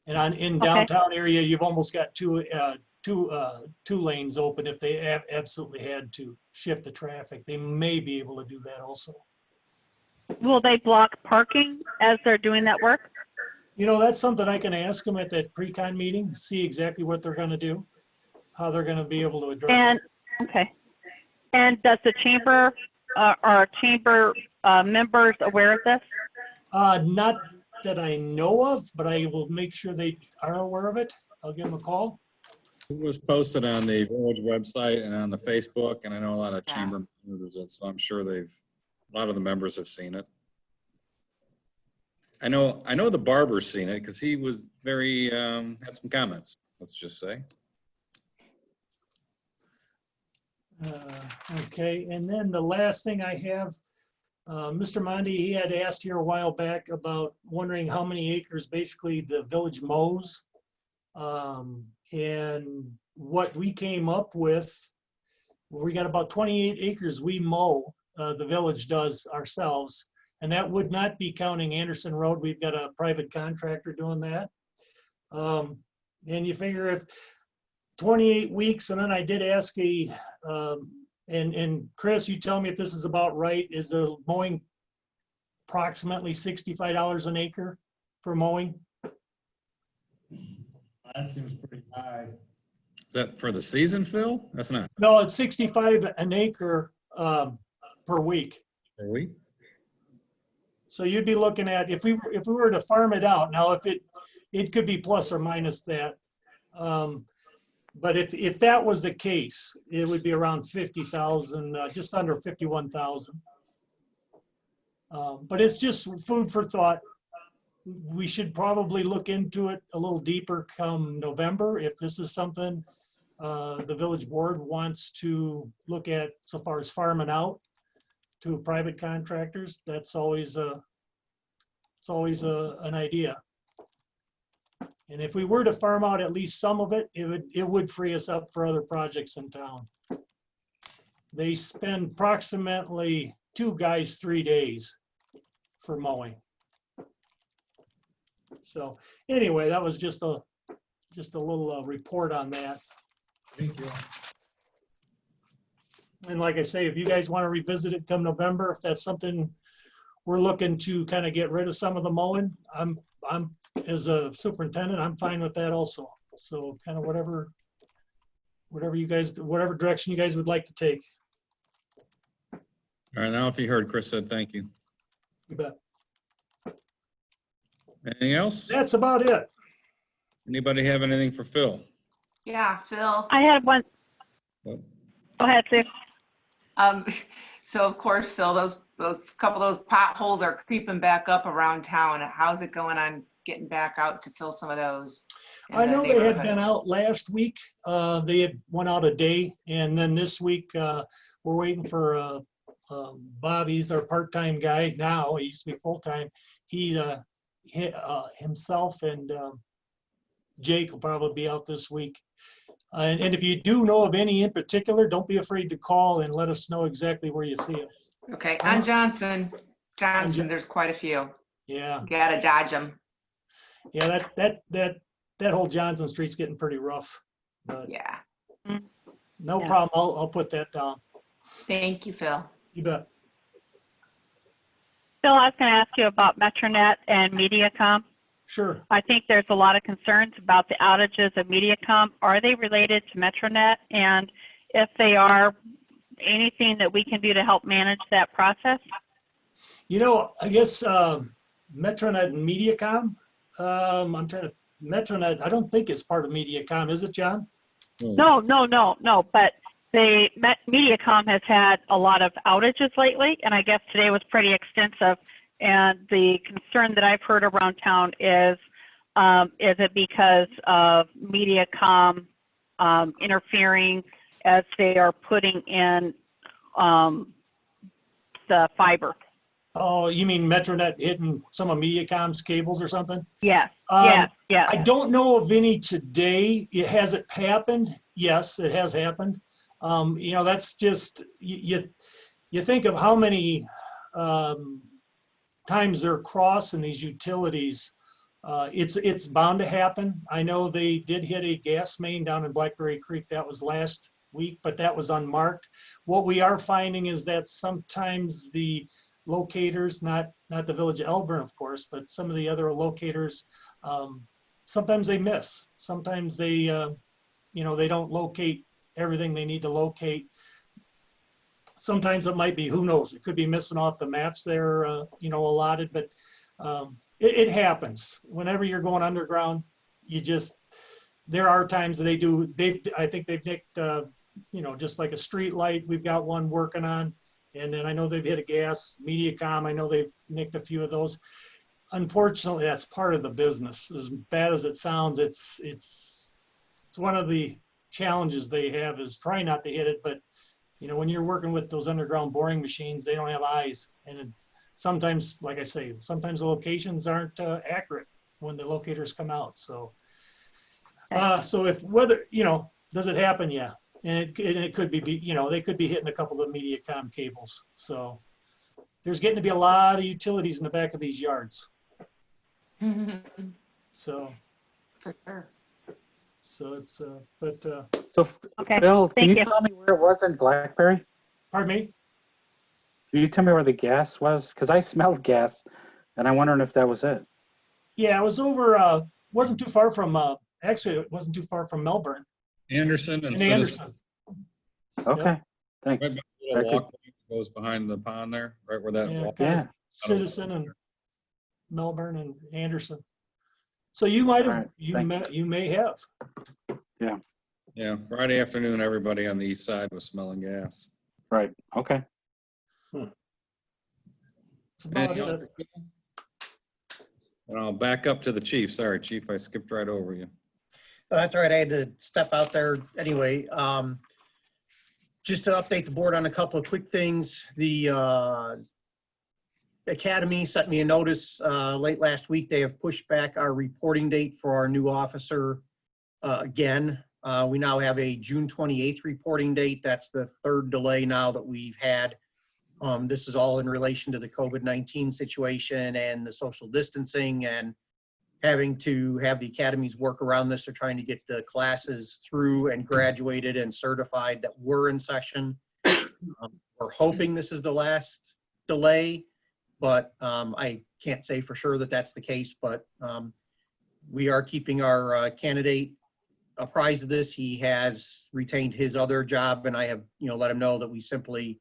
[SPEAKER 12] And in downtown area, you've almost got two lanes open if they absolutely had to shift the traffic. They may be able to do that also.
[SPEAKER 8] Will they block parking as they're doing that work?
[SPEAKER 12] You know, that's something I can ask them at that pre-con meeting, see exactly what they're going to do, how they're going to be able to address it.
[SPEAKER 8] Okay. And does the chamber, are chamber members aware of this?
[SPEAKER 12] Not that I know of, but I will make sure they are aware of it. I'll give them a call.
[SPEAKER 1] It was posted on the village website and on the Facebook, and I know a lot of chamber members, so I'm sure a lot of the members have seen it. I know the barber's seen it because he was very, had some comments, let's just say.
[SPEAKER 12] Okay, and then the last thing I have, Mr. Mondi, he had asked here a while back about wondering how many acres basically the village mows. And what we came up with, we got about 28 acres we mow, the village does ourselves. And that would not be counting Anderson Road. We've got a private contractor doing that. And you figure if 28 weeks, and then I did ask and Chris, you tell me if this is about right, is the mowing approximately $65 an acre for mowing?
[SPEAKER 13] That seems pretty high.
[SPEAKER 1] Is that for the season, Phil? That's not.
[SPEAKER 12] No, it's 65 an acre per week.
[SPEAKER 1] Per week?
[SPEAKER 12] So you'd be looking at, if we were to farm it out, now if it could be plus or minus that. But if that was the case, it would be around 50,000, just under 51,000. But it's just food for thought. We should probably look into it a little deeper come November if this is something the village board wants to look at so far as farming out to private contractors. That's always an idea. And if we were to farm out at least some of it, it would free us up for other projects in town. They spend approximately 2 guys 3 days for mowing. So anyway, that was just a little report on that.
[SPEAKER 13] Thank you.
[SPEAKER 12] And like I say, if you guys want to revisit it come November, if that's something we're looking to kind of get rid of some of the mowing, I'm as a superintendent, I'm fine with that also. So kind of whatever direction you guys would like to take.
[SPEAKER 1] All right, now if you heard, Chris said thank you.
[SPEAKER 12] You bet.
[SPEAKER 1] Anything else?
[SPEAKER 12] That's about it.
[SPEAKER 1] Anybody have anything for Phil?
[SPEAKER 2] Yeah, Phil.
[SPEAKER 8] I had one.
[SPEAKER 1] What?
[SPEAKER 8] Go ahead, Sue.
[SPEAKER 2] So of course, Phil, those couple of those potholes are creeping back up around town. How's it going on getting back out to fill some of those? in
[SPEAKER 12] I
[SPEAKER 2] the
[SPEAKER 12] know they had been
[SPEAKER 2] neighborhoods?
[SPEAKER 12] out last week. They had went out a day, and then this week, we're waiting for Bobby's our part-time guy now. He used to be full-time. He himself and Jake will probably be out this week. And if you do know of any in particular, don't be afraid to call and let us know exactly where you see us.
[SPEAKER 2] Okay, on Johnson, there's quite a few.
[SPEAKER 12] Yeah,
[SPEAKER 2] You gotta dodge them.
[SPEAKER 12] yeah, that whole Johnson Street's getting pretty rough. But
[SPEAKER 2] Yeah.
[SPEAKER 12] no
[SPEAKER 8] Yeah.
[SPEAKER 12] problem. I'll put that down.
[SPEAKER 2] Thank you, Phil.
[SPEAKER 12] You bet.
[SPEAKER 8] Phil, I was going to ask you about Metronet and MediaCom.
[SPEAKER 12] Sure.
[SPEAKER 8] I think there's a lot of concerns about the outages of MediaCom. Are they related to Metronet? And if they are, anything that we can do to help manage that process?
[SPEAKER 12] You know, I guess Metronet and MediaCom. Metronet, I don't think it's part of MediaCom, is it, John?
[SPEAKER 8] No. But the MediaCom has had a lot of outages lately, and I guess today was pretty extensive. And the concern that I've heard around town is it because of MediaCom interfering as they are putting in the fiber?
[SPEAKER 12] Oh, you mean Metronet hitting some of MediaCom's cables or something?
[SPEAKER 8] Yes,
[SPEAKER 12] yes.
[SPEAKER 8] yes.
[SPEAKER 12] I don't know of any today. Has it happened? Yes, it has happened. You know, that's just, you think of how many times they're crossing these utilities. It's bound to happen. I know they did hit a gas main down in Blackberry Creek. That was last week, but that was unmarked. What we are finding is that sometimes the locators, not the village of Elburn, of course, but some of the other locators, sometimes they miss. Sometimes they, you know, they don't locate everything they need to locate. Sometimes it might be, who knows, it could be missing off the maps there, you know, allotted, but it happens. Whenever you're going underground, there are times that I think they've nicked, you know, just like a street light, we've got one working on. And then I know they've hit a gas. MediaCom, I know they've nicked a few of those. Unfortunately, that's part of the business. As bad as it sounds, it's one of the challenges they have is trying not to hit it. But, you know, when you're working with those underground boring machines, they don't have eyes. And sometimes, like I say, sometimes the locations aren't accurate when the locators come out. So, you know, does it happen? Yeah. And it could be, you know, they could be hitting a couple of MediaCom cables. So there's getting to be a lot of utilities in the back of these yards. So it's,
[SPEAKER 9] So
[SPEAKER 8] Okay,
[SPEAKER 9] Phil, can
[SPEAKER 8] thank
[SPEAKER 9] you
[SPEAKER 8] you.
[SPEAKER 9] tell me where it was in Blackberry?
[SPEAKER 12] pardon me?
[SPEAKER 9] Can you tell me where the gas was? Because I smelled gas, and I'm wondering if that was it.
[SPEAKER 12] Yeah, it was over, wasn't too far from, actually, it wasn't too far from Melbourne.
[SPEAKER 1] Anderson and
[SPEAKER 12] In
[SPEAKER 1] Citizen.
[SPEAKER 12] Anderson.
[SPEAKER 9] Okay,
[SPEAKER 12] Yep.
[SPEAKER 9] thanks.
[SPEAKER 1] Right by the
[SPEAKER 9] That
[SPEAKER 1] little
[SPEAKER 9] could-
[SPEAKER 1] walkway that goes behind the pond there, right where that
[SPEAKER 12] Yeah,
[SPEAKER 1] walk.
[SPEAKER 12] kind
[SPEAKER 9] Yeah.
[SPEAKER 12] of Citizen and Melbourne and Anderson. So you might have,
[SPEAKER 9] All right,
[SPEAKER 12] you may have.
[SPEAKER 1] Yeah, Friday afternoon, everybody on the east side was smelling gas.
[SPEAKER 9] Right, okay.
[SPEAKER 12] That's about
[SPEAKER 1] Anything
[SPEAKER 12] it.
[SPEAKER 1] else? And I'll back up to the chief. Sorry, chief, I skipped right over you.
[SPEAKER 11] That's all right. I had to step out there anyway. Just to update the board on a couple of quick things. The Academy sent me a notice late last week. They have pushed back our reporting date for our new officer again. We now have a June 28th reporting date. That's the third delay now that we've had. This is all in relation to the COVID-19 situation and the social distancing and having to have the academies work around this. They're trying to get the classes through and graduated and certified that were in session. We're hoping this is the last delay, but I can't say for sure that that's the case, but we are keeping our candidate apprised of this. He has retained his other job, and I have, you know, let him know that we simply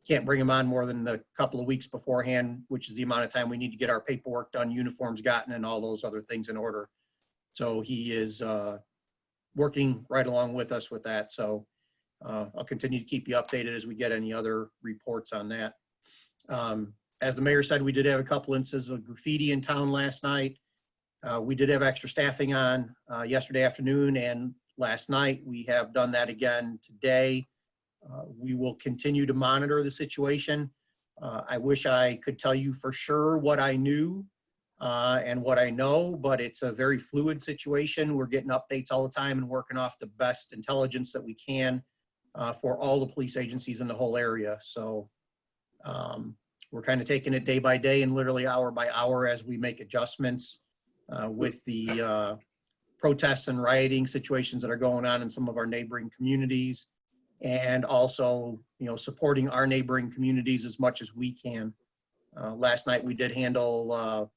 [SPEAKER 11] can't bring him on more than a couple of weeks beforehand, which is the amount of time we need to get our paperwork done, uniforms gotten, and all those other things in order. So he is working right along with us with that. So I'll continue to keep you updated as we get any other reports on that. As the mayor said, we did have a couple instances of graffiti in town last night. We did have extra staffing on yesterday afternoon and last night. We have done that again today. We will continue to monitor the situation. I wish I could tell you for sure what I knew and what I know, but it's a very fluid situation. We're getting updates all the time and working off the best intelligence that we can for all the police agencies in the whole area. So we're kind of taking it day by day and literally hour by hour as we make adjustments with the protests and rioting situations that are going on in some of our neighboring communities, and also, you know, supporting our neighboring communities as much as we can. Last night we did handle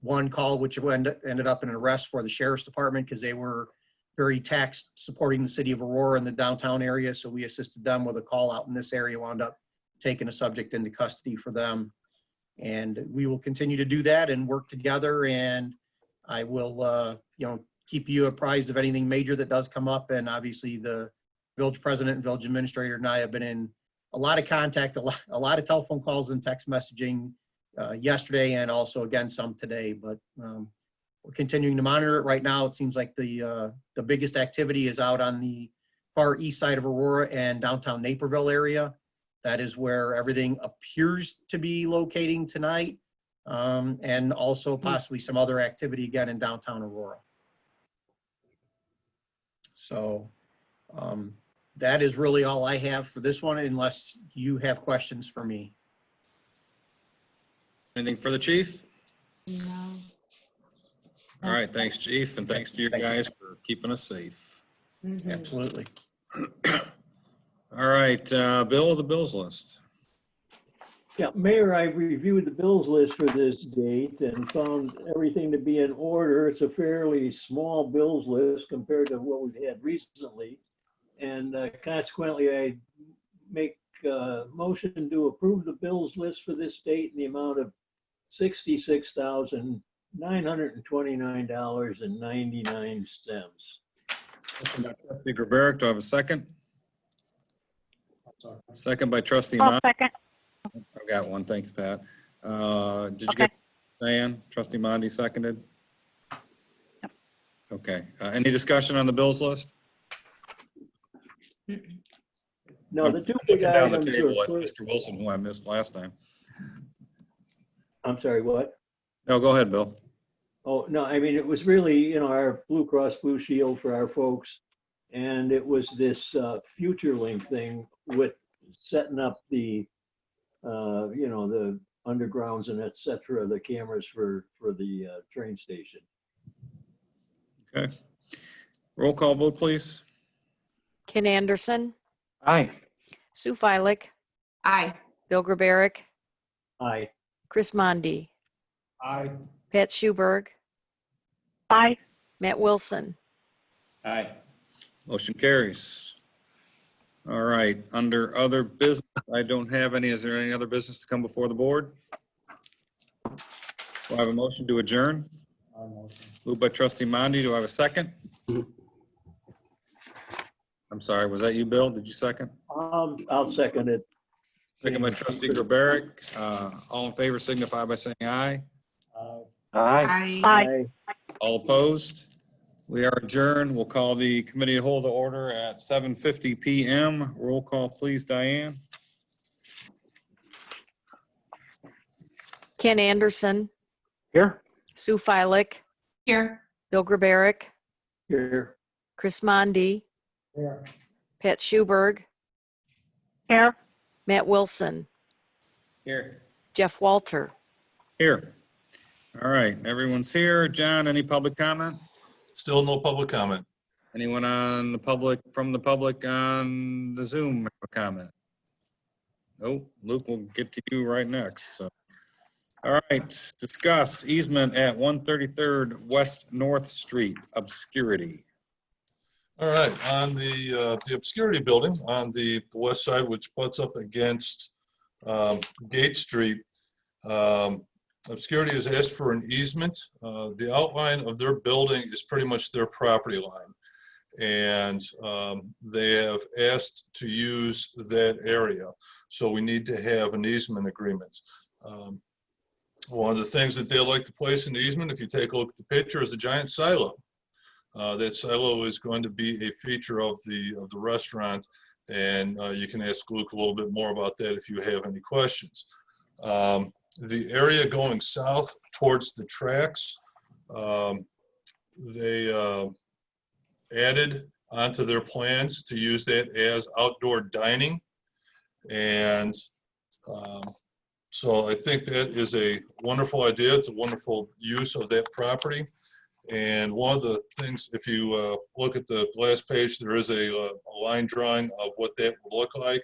[SPEAKER 11] one call which ended up in an arrest for the sheriff's department because they were very taxed supporting the city of Aurora in the downtown area. So we assisted them with a call out in this area, wound up taking a subject into custody for them. And we will continue to do that and work together. And I will, you know, keep you apprised of anything major that does come up. And obviously the village president and village administrator and I have been in a lot of contact, a lot of telephone calls and text messaging yesterday, and also again some today. But we're continuing to monitor it. Right now, it seems like the biggest activity is out on the far east side of Aurora and downtown Naperville area. That is where everything appears to be locating tonight, and also possibly some other activity again in downtown Aurora. So that is really all I have for this one, unless you have questions for me.
[SPEAKER 1] Anything for the chief?
[SPEAKER 2] No.
[SPEAKER 1] All right, thanks, chief, and thanks to you guys for keeping us safe.
[SPEAKER 11] Absolutely.
[SPEAKER 1] All right, Bill, the bills list.
[SPEAKER 4] Yeah, Mayor, I reviewed the bills list for this date and found everything to be in order. It's a fairly small bills list compared to what we've had recently. And consequently, I make a motion to approve the bills list for this date in the amount of $66,929.99.
[SPEAKER 1] Motion by trustee Grabaric, do I have a second? Second by trustee
[SPEAKER 8] I'll
[SPEAKER 1] Mott.
[SPEAKER 8] second.
[SPEAKER 1] I've got one, thanks, Pat. Did you
[SPEAKER 8] Okay.
[SPEAKER 1] get Diane? Trustee Mondi seconded?
[SPEAKER 8] Yep.
[SPEAKER 1] Okay, any discussion on the bills list?
[SPEAKER 4] No, the two
[SPEAKER 1] Looking
[SPEAKER 4] big
[SPEAKER 1] down the
[SPEAKER 4] items
[SPEAKER 1] table
[SPEAKER 4] are,
[SPEAKER 1] at Mr. Wilson, who I missed last time.
[SPEAKER 4] I'm sorry, what?
[SPEAKER 1] No, go ahead, Bill.
[SPEAKER 4] Oh, no, I mean, it was really, you know, our Blue Cross Blue Shield for our folks. And it was this FutureLink thing with setting up the, you know, the undergrounds and et cetera, the cameras for the train station.
[SPEAKER 1] Okay. Roll call vote, please.
[SPEAKER 3] Ken Anderson,
[SPEAKER 9] Aye.
[SPEAKER 3] Sue Filick,
[SPEAKER 2] Aye.
[SPEAKER 3] Bill Grabaric,
[SPEAKER 4] Aye.
[SPEAKER 3] Chris Mondi,
[SPEAKER 13] Aye.
[SPEAKER 3] Pat Schuberg,
[SPEAKER 8] Aye.
[SPEAKER 3] Matt Wilson.
[SPEAKER 13] Aye.
[SPEAKER 1] Motion carries. All right, under other business, I don't have any. Is there any other business to come before the board? Do I have a motion to adjourn? Moved by trustee Mondi. Do I have a second? I'm sorry, was that you, Bill? Did you second?
[SPEAKER 4] I'll second it.
[SPEAKER 1] Second by trustee Grabaric. All in favor signify by saying aye.
[SPEAKER 9] Aye.
[SPEAKER 8] Aye.
[SPEAKER 1] All opposed? We are adjourned. We'll call the committee of whole to order at 7:50 PM. Roll call, please, Diane.
[SPEAKER 3] Ken Anderson,
[SPEAKER 9] Here.
[SPEAKER 3] Sue Filick,
[SPEAKER 2] Here.
[SPEAKER 3] Bill Grabaric,
[SPEAKER 4] Here.
[SPEAKER 3] Chris Mondi,
[SPEAKER 13] Here.
[SPEAKER 3] Pat Schuberg,
[SPEAKER 8] Here.
[SPEAKER 3] Matt Wilson,
[SPEAKER 13] Here.
[SPEAKER 3] Jeff Walter.
[SPEAKER 1] Here. All right, everyone's here. John, any public comment?
[SPEAKER 5] Still no public comment.
[SPEAKER 1] Anyone on the public, from the public on the Zoom have a comment? Nope. Luke, we'll get to you right next. So, all right, discuss easement at 133rd West North Street, obscurity.
[SPEAKER 5] All right, on the obscurity building on the west side, which butts up against Gate Street, Obscurity has asked for an easement. The outline of their building is pretty much their property line. And they have asked to use that area. So we need to have an easement agreement. One of the things that they like to place in the easement, if you take a look at the picture, is a giant silo. That silo is going to be a feature of the restaurant, and you can ask Luke a little bit more about that if you have any questions. The area going south towards the tracks, they added onto their plans to use that as outdoor dining. And so I think that is a wonderful idea. It's a wonderful use of that property. And one of the things, if you look at the last page, there is a line drawing of what that would look like.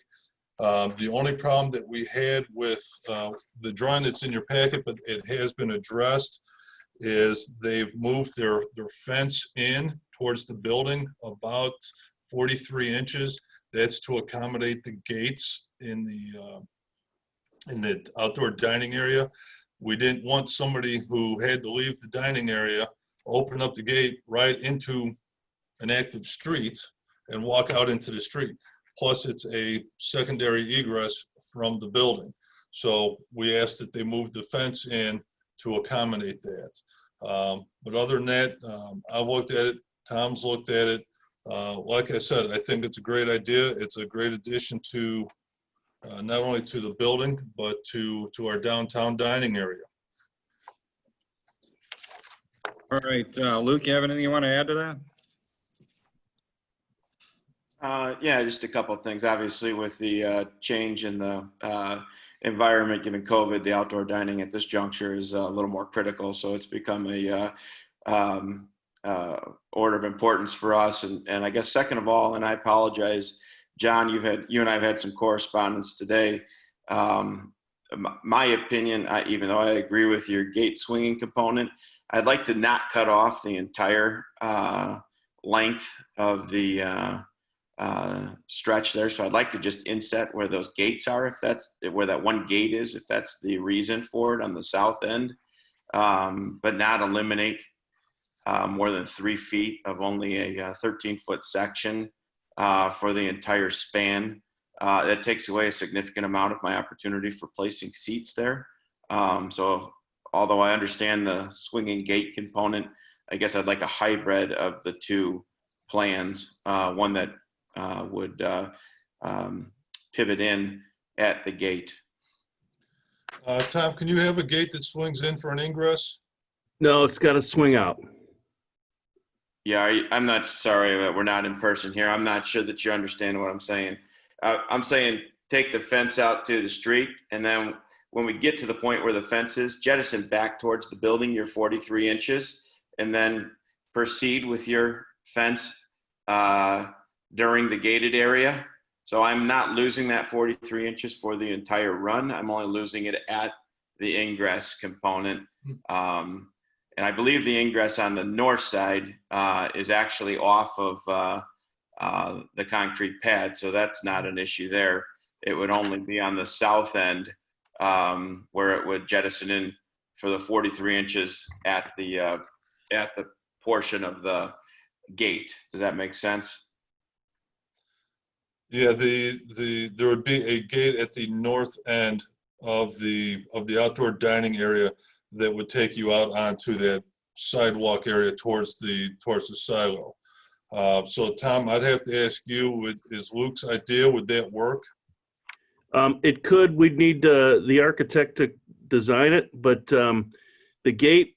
[SPEAKER 5] The only problem that we had with the drawing that's in your packet, but it has been addressed, is they've moved their fence in towards the building about 43 inches. That's to accommodate the gates in the outdoor dining area. We didn't want somebody who had to leave the dining area, open up the gate right into an active street and walk out into the street. Plus it's a secondary egress from the building. So we asked that they move the fence in to accommodate that. But other than that, I've looked at it, Tom's looked at it. Like I said, I think it's a great idea. It's a great addition to not only to the building, but to our downtown dining area.
[SPEAKER 1] All right, Luke, you have anything you want to add to that?
[SPEAKER 14] Yeah, just a couple of things. Obviously, with the change in the environment given COVID, the outdoor dining at this juncture is a little more critical. So it's become a order of importance for us. And I guess second of all, and I apologize, John, you and I have had some correspondence today. My opinion, even though I agree with your gate swinging component, I'd like to not cut off the entire length of the stretch there. So I'd like to just inset where those gates are, if that's where that one gate is, if that's the reason for it on the south end, but not eliminate more than 3 feet of only a 13-foot section for the entire span. That takes away a significant amount of my opportunity for placing seats there. So although I understand the swinging gate component, I guess I'd like a hybrid of the two plans, one that would pivot in at the gate.
[SPEAKER 5] Tom, can you have a gate that swings in for an ingress?
[SPEAKER 15] No, it's got to swing out.
[SPEAKER 14] Yeah, I'm not, sorry, we're not in person here. I'm not sure that you understand what I'm saying. I'm saying take the fence out to the street, and then when we get to the point where the fence is, jettison back towards the building, your 43 inches, and then proceed with your fence during the gated area. So I'm not losing that 43 inches for the entire run. I'm only losing it at the ingress component. And I believe the ingress on the north side is actually off of the concrete pad. So that's not an issue there. It would only be on the south end where it would jettison in for the 43 inches at the portion of the gate. Does that make sense?
[SPEAKER 5] Yeah, there would be a gate at the north end of the outdoor dining area that would take you out onto that sidewalk area towards the silo. So Tom, I'd have to ask you, is Luke's idea, would that work?
[SPEAKER 15] It could. We'd need the architect to design it, but the gate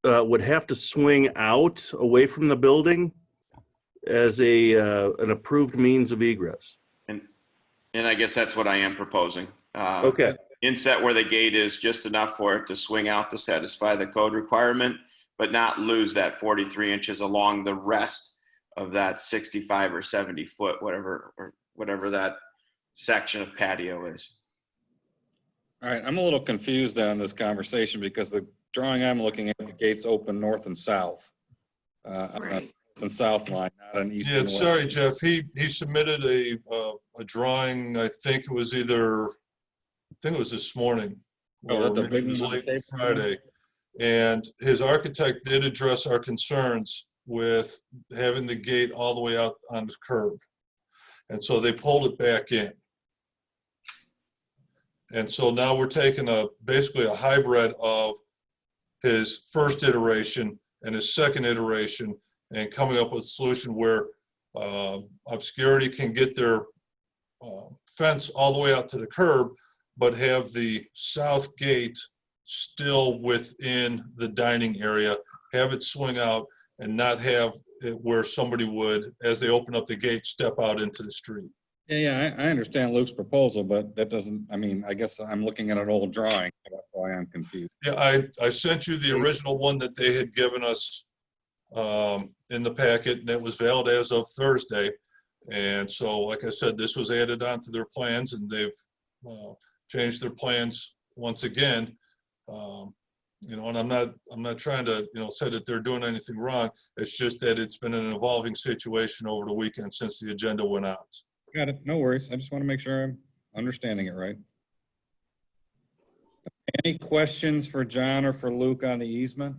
[SPEAKER 15] would have to swing out away from the building as an approved means of egress.
[SPEAKER 14] And I guess that's what I am proposing.
[SPEAKER 15] Okay.
[SPEAKER 14] Inset where the gate is just enough for it to swing out to satisfy the code requirement, but not lose that 43 inches along the rest of that 65 or 70 foot, whatever that section of patio is.
[SPEAKER 1] All right, I'm a little confused on this conversation because the drawing I'm looking at, the gates open north and south.
[SPEAKER 2] Right.
[SPEAKER 1] And south line, not an east and
[SPEAKER 5] Yeah,
[SPEAKER 1] west.
[SPEAKER 5] sorry, Jeff. He submitted a drawing. I think it was this morning,
[SPEAKER 1] Oh,
[SPEAKER 5] or
[SPEAKER 1] the
[SPEAKER 5] maybe
[SPEAKER 1] big
[SPEAKER 5] it was
[SPEAKER 1] one on the
[SPEAKER 5] late
[SPEAKER 1] table?
[SPEAKER 5] Friday. And his architect did address our concerns with having the gate all the way out on the curb, and so they pulled it back in. And so now we're taking basically a hybrid of his first iteration and his second iteration and coming up with a solution where obscurity can get their fence all the way out to the curb, but have the south gate still within the dining area, have it swing out and not have it where somebody would, as they open up the gate, step out into the street.
[SPEAKER 1] Yeah, I understand Luke's proposal, but that doesn't, I mean, I guess I'm looking at an old drawing. That's why I'm confused.
[SPEAKER 5] Yeah, I sent you the original one that they had given us in the packet, and it was valid as of Thursday. And so, like I said, this was added onto their plans, and they've changed their plans once again. You know, and I'm not trying to, you know, say that they're doing anything wrong. It's just that it's been an evolving situation over the weekend since the agenda went out.
[SPEAKER 1] Got it. No worries. I just want to make sure I'm understanding it right. Any questions for John or for Luke on the easement?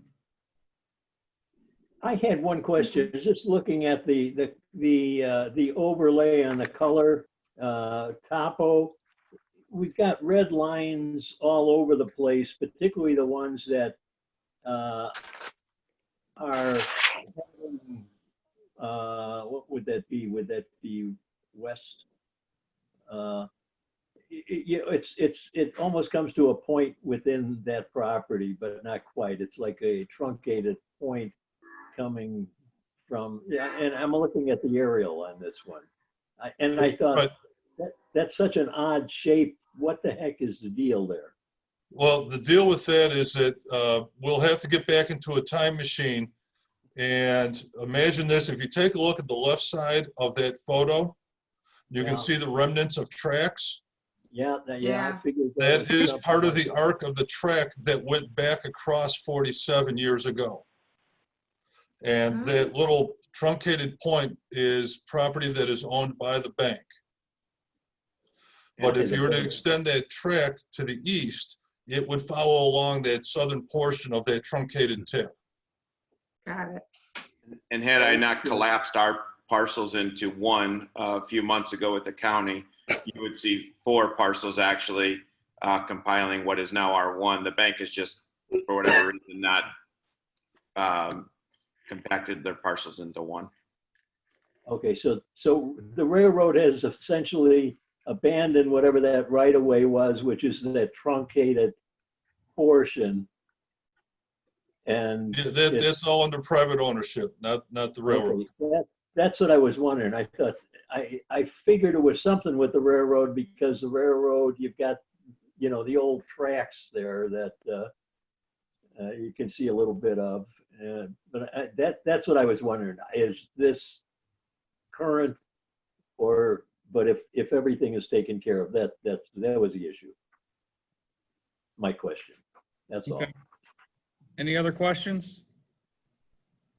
[SPEAKER 4] I had one question, just looking at the overlay on the color topo. We've got red lines all over the place, particularly the ones that are, what would that be? Would that be west? It almost comes to a point within that property, but not quite. It's like a truncated point coming from, yeah, and I'm looking at the aerial on this one. I thought, that's such an odd shape. What the heck is the deal there?
[SPEAKER 5] Well, the deal with that is that we'll have to get back into a time machine. And imagine this, if you take a look at the left side of that photo, you can see the remnants of tracks.
[SPEAKER 4] Yeah, I figured
[SPEAKER 5] that is part of the arc of the track that went back across 47 years ago. And that little truncated point is property that is owned by the bank. But if you were to extend that track to the east, it would follow along that southern portion of that truncated tip.
[SPEAKER 2] Got it.
[SPEAKER 14] And had I not collapsed our parcels into one a few months ago with the county, you would see 4 parcels actually compiling what is now R1. The bank has just, for whatever reason, not compacted their parcels into one.
[SPEAKER 4] Okay, so the railroad has essentially abandoned whatever that right of way was, which is that truncated portion. And
[SPEAKER 5] yeah, that's all under private ownership, not the railroad.
[SPEAKER 4] Okay, that's what I was wondering. I thought, I figured it was something with the railroad, because the railroad, you've got, you know, the old tracks there that you can see a little bit of. But that's what I was wondering. Is this current, or, but if everything is taken care of, that was the issue. My question. That's all.
[SPEAKER 1] Any other questions?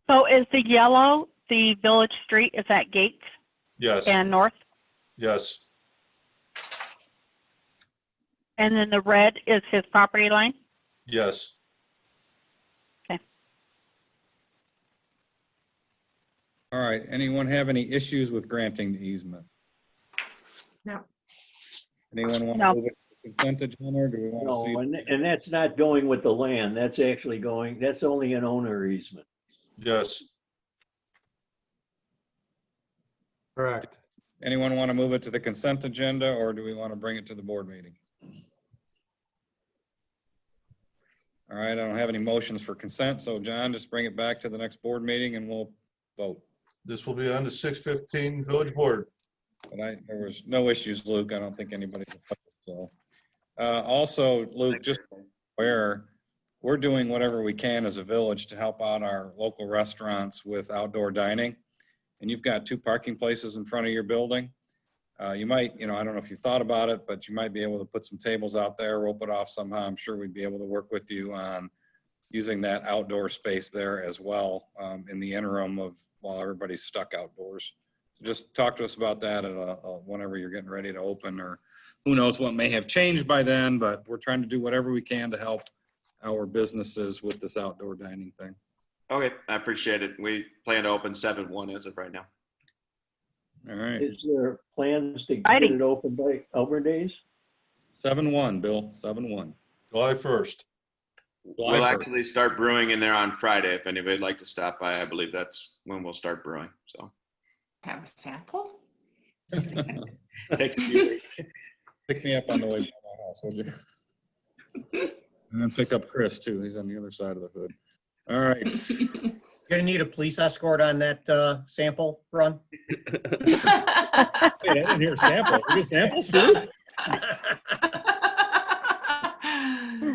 [SPEAKER 8] So is the yellow, the village street, is that Gates?
[SPEAKER 5] Yes.
[SPEAKER 8] And north?
[SPEAKER 5] Yes.
[SPEAKER 8] And then the red is his property line?
[SPEAKER 5] Yes.
[SPEAKER 8] Okay.
[SPEAKER 1] All right. Anyone have any issues with granting the easement?
[SPEAKER 2] No.
[SPEAKER 1] Anyone want to move it to consent agenda, or do we want to see?
[SPEAKER 4] No, and that's not going with the land. That's actually going, that's only an owner easement.
[SPEAKER 5] Yes.
[SPEAKER 6] Correct.
[SPEAKER 1] Anyone want to move it to the consent agenda, or do we want to bring it to the board meeting? All right, I don't have any motions for consent, so John, just bring it back to the next board meeting and we'll vote.
[SPEAKER 5] This will be on the 615 village board.
[SPEAKER 1] But there was no issues, Luke. I don't think anybody's opposed, so. Also, Luke, just aware, we're doing whatever we can as a village to help out our local restaurants with outdoor dining. And you've got 2 parking places in front of your building. You might, you know, I don't know if you thought about it, but you might be able to put some tables out there, rope it off somehow. I'm sure we'd be able to work with you on using that outdoor space there as well in the interim of while everybody's stuck outdoors. So just talk to us about that at whenever you're getting ready to open, or who knows what may have changed by then, but we're trying to do whatever we can to help our businesses with this outdoor dining thing.
[SPEAKER 14] Okay, I appreciate it. We plan to open 7/1 as of right now.
[SPEAKER 1] All right.
[SPEAKER 4] Is there plans to get it open by Elburn days?
[SPEAKER 1] 7-1, Bill, 7-1.
[SPEAKER 5] July 1st.
[SPEAKER 1] July
[SPEAKER 14] We'll
[SPEAKER 1] 1st.
[SPEAKER 14] actually start brewing in there on Friday. If anybody'd like to stop by, I believe that's when we'll start brewing. So
[SPEAKER 2] Have a sample?
[SPEAKER 14] takes a few weeks.
[SPEAKER 1] Pick me up on the way to my house, would you? And then pick up Chris too. He's on the other side of the hood. All right.
[SPEAKER 11] You're gonna need a police escort on that sample run.
[SPEAKER 1] Wait, I didn't hear samples. We get samples too?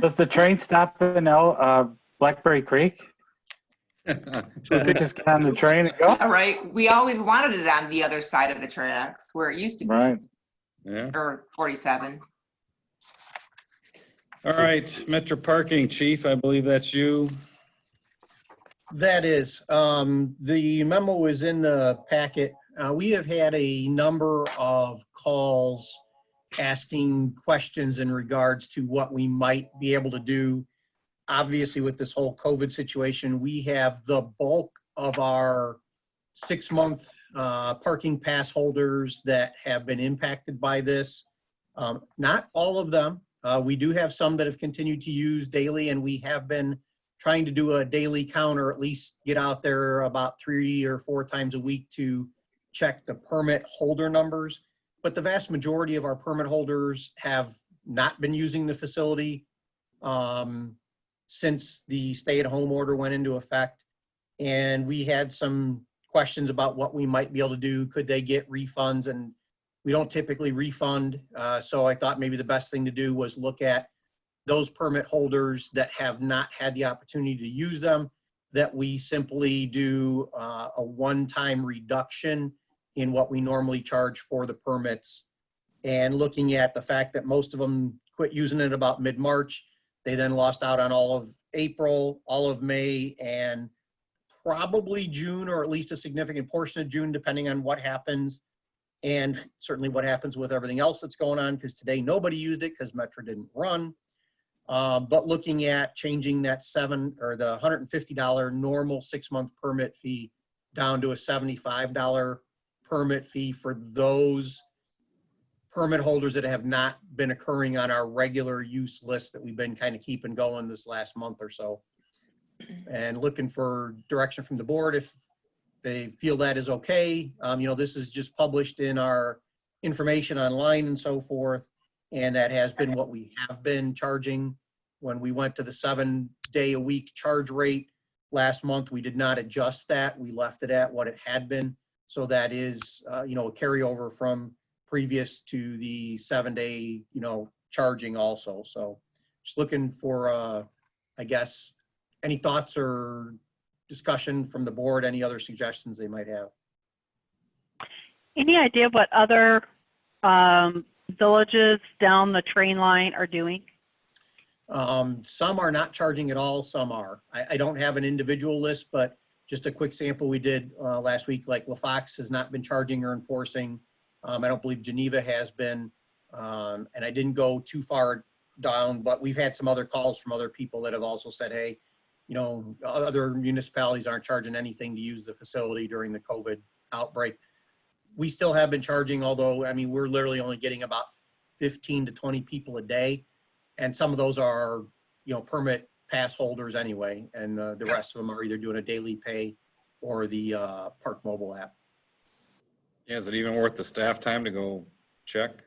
[SPEAKER 9] Does the train stop in Blackberry Creek? Should we just get on the train and go?
[SPEAKER 2] All right, we always wanted it on the other side of the tracks where it used to be.
[SPEAKER 9] Right.
[SPEAKER 1] Yeah.
[SPEAKER 2] Or 47.
[SPEAKER 1] All right, Metro Parking Chief, I believe that's you.
[SPEAKER 11] That is, the memo is in the packet. We have had a number of calls asking questions in regards to what we might be able to do. Obviously, with this whole COVID situation, we have the bulk of our 6-month parking pass holders that have been impacted by this. Not all of them. We do have some that have continued to use daily, and we have been trying to do a daily count, or at least get out there about 3 or 4 times a week to check the permit holder numbers. But the vast majority of our permit holders have not been using the facility since the stay-at-home order went into effect. And we had some questions about what we might be able to do. Could they get refunds? And we don't typically refund. So I thought maybe the best thing to do was look at those permit holders that have not had the opportunity to use them, that we simply do a one-time reduction in what we normally charge for the permits. And looking at the fact that most of them quit using it about mid-March, they then lost out on all of April, all of May, and probably June, or at least a significant portion of June, depending on what happens. And certainly what happens with everything else that's going on, because today nobody used it because Metro didn't run. But looking at changing that the $150 normal 6-month permit fee down to a $75 permit fee for those permit holders that have not been occurring on our regular use list that we've been kind of keeping going this last month or so. And looking for direction from the board if they feel that is okay. This is just published in our information online and so forth. And that has been what we have been charging. When we went to the 7-day-a-week charge rate last month, we did not adjust that. We left it at what it had been. So that is, a carryover from previous to the 7-day, charging also. So just looking for, I guess, any thoughts or discussion from the board, any other suggestions they might have.
[SPEAKER 8] Any idea what other villages down the train line are doing?
[SPEAKER 11] Some are not charging at all, some are. I don't have an individual list, but just a quick sample we did last week, like LaFox has not been charging or enforcing. I don't believe Geneva has been, and I didn't go too far down, but we've had some other calls from other people that have also said, hey, other municipalities aren't charging anything to use the facility during the COVID outbreak. We still have been charging, although, we're literally only getting about 15 to 20 people a day. And some of those are, permit pass holders anyway. And the rest of them are either doing a daily pay or the Park Mobile app.
[SPEAKER 1] Yeah, is it even worth the staff time to go check?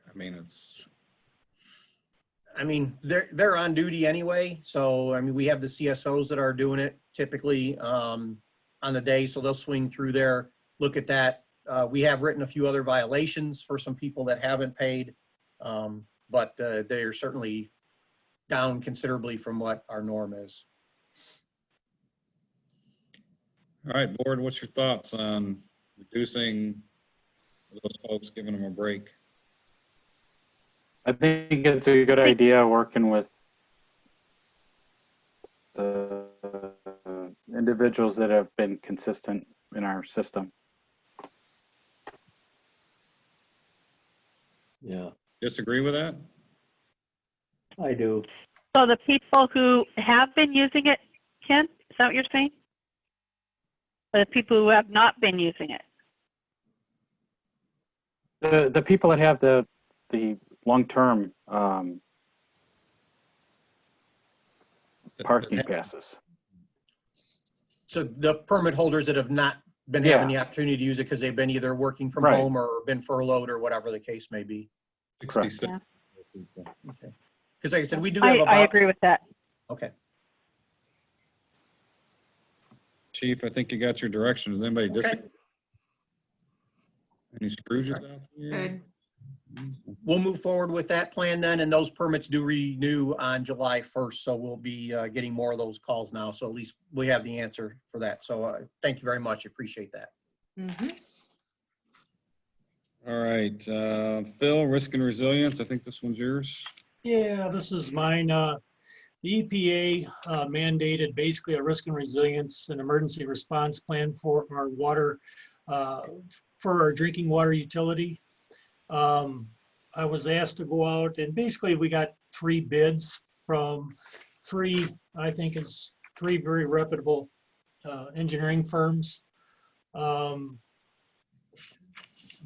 [SPEAKER 11] They're on duty anyway. So, we have the CSOs that are doing it typically on the day. So they'll swing through there, look at that. We have written a few other violations for some people that haven't paid, but they're certainly down considerably from what our norm is.
[SPEAKER 1] All right, board, what's your thoughts on reducing those folks, giving them a break?
[SPEAKER 9] I think it's a good idea working with the individuals that have been consistent in our system.
[SPEAKER 4] Yeah,
[SPEAKER 1] Disagree with that?
[SPEAKER 4] I do.
[SPEAKER 8] So the people who have been using it, Ken, is that what you're saying? Or the people who have not been using it?
[SPEAKER 9] The people that have the long-term parking passes.
[SPEAKER 11] So the permit holders that have not been having the opportunity to use it because they've been either working from
[SPEAKER 9] Right.
[SPEAKER 11] home or been furloughed or whatever the case may be.
[SPEAKER 1] 66.
[SPEAKER 8] Yeah.
[SPEAKER 11] Okay. Because like I said, we do have about.
[SPEAKER 8] I agree with that.
[SPEAKER 11] Okay.
[SPEAKER 1] Chief, I think you got your direction. Does anybody disagree? Any Scrooges out there?
[SPEAKER 11] We'll move forward with that plan then, and those permits do renew on July 1st, so we'll be getting more of those calls now, so at least we have the answer for that. So thank you very much, appreciate that.
[SPEAKER 1] All right, Phil, risk and resilience, I think this one's yours.
[SPEAKER 12] Yeah, this is mine. The EPA mandated basically a risk and resilience and emergency response plan for our water, for our drinking water utility. I was asked to go out and basically we got 3 bids from 3, I think it's 3 very reputable engineering firms.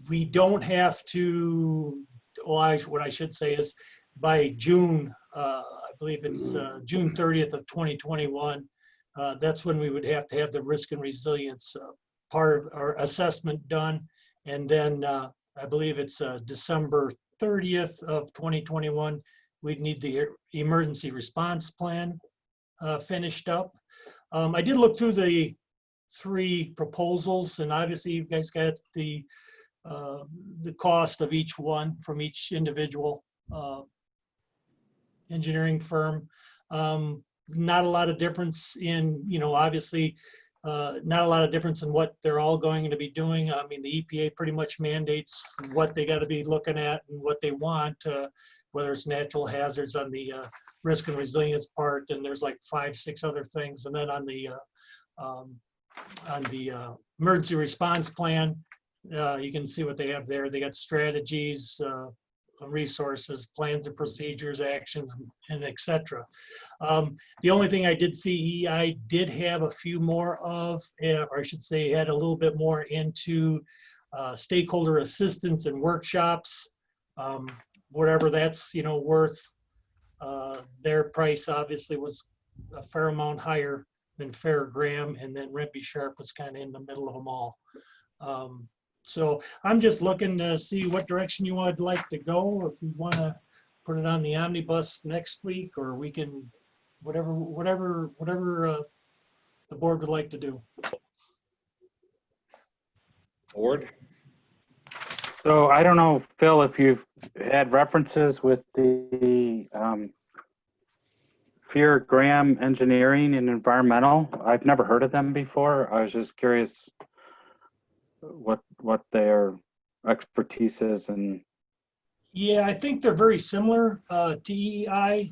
[SPEAKER 12] We don't have to, well, what I should say is by June, I believe it's June 30th of 2021, that's when we would have to have the risk and resilience part of our assessment done. And then I believe it's December 30th of 2021, we'd need the emergency response plan finished up. I did look through the 3 proposals, and obviously you guys got the cost of each one from each individual engineering firm. Not a lot of difference in, obviously, not a lot of difference in what they're all going to be doing. I mean, the EPA pretty much mandates what they got to be looking at and what they want, whether it's natural hazards on the risk and resilience part, and there's like 5, 6 other things. And then on the emergency response plan, you can see what they have there. They got strategies, resources, plans and procedures, actions, and et cetera. The only thing I did see, EI did have a few more of, or I should say had a little bit more into stakeholder assistance and workshops, whatever that's worth. Their price obviously was a fair amount higher than Fairgram, and then Rempe Sharp was kind of in the middle of them all. So I'm just looking to see what direction you would like to go. If you want to put it on the omnibus next week, or we can, whatever the board would like to do.
[SPEAKER 1] Board?
[SPEAKER 9] So I don't know, Phil, if you've had references with the Fear Graham Engineering and Environmental. I've never heard of them before. I was just curious what their expertise is. And
[SPEAKER 12] yeah, I think they're very similar to EEI.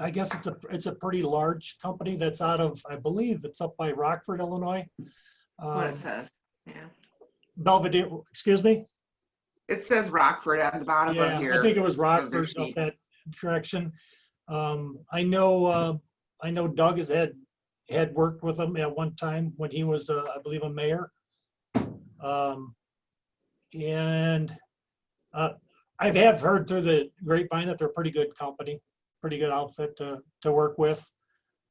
[SPEAKER 12] I guess it's a pretty large company that's out of, I believe it's up by Rockford, Illinois.
[SPEAKER 2] What it says, yeah.
[SPEAKER 12] Belvedere, excuse me?
[SPEAKER 2] It says Rockford at the bottom of your.
[SPEAKER 12] I think it was Rockford
[SPEAKER 2] their
[SPEAKER 12] up
[SPEAKER 2] sheet.
[SPEAKER 12] that direction. I know Doug had worked with them at one time when he was, I believe, a mayor. And I have heard through the grapevine that they're a pretty good company, pretty good outfit to work with.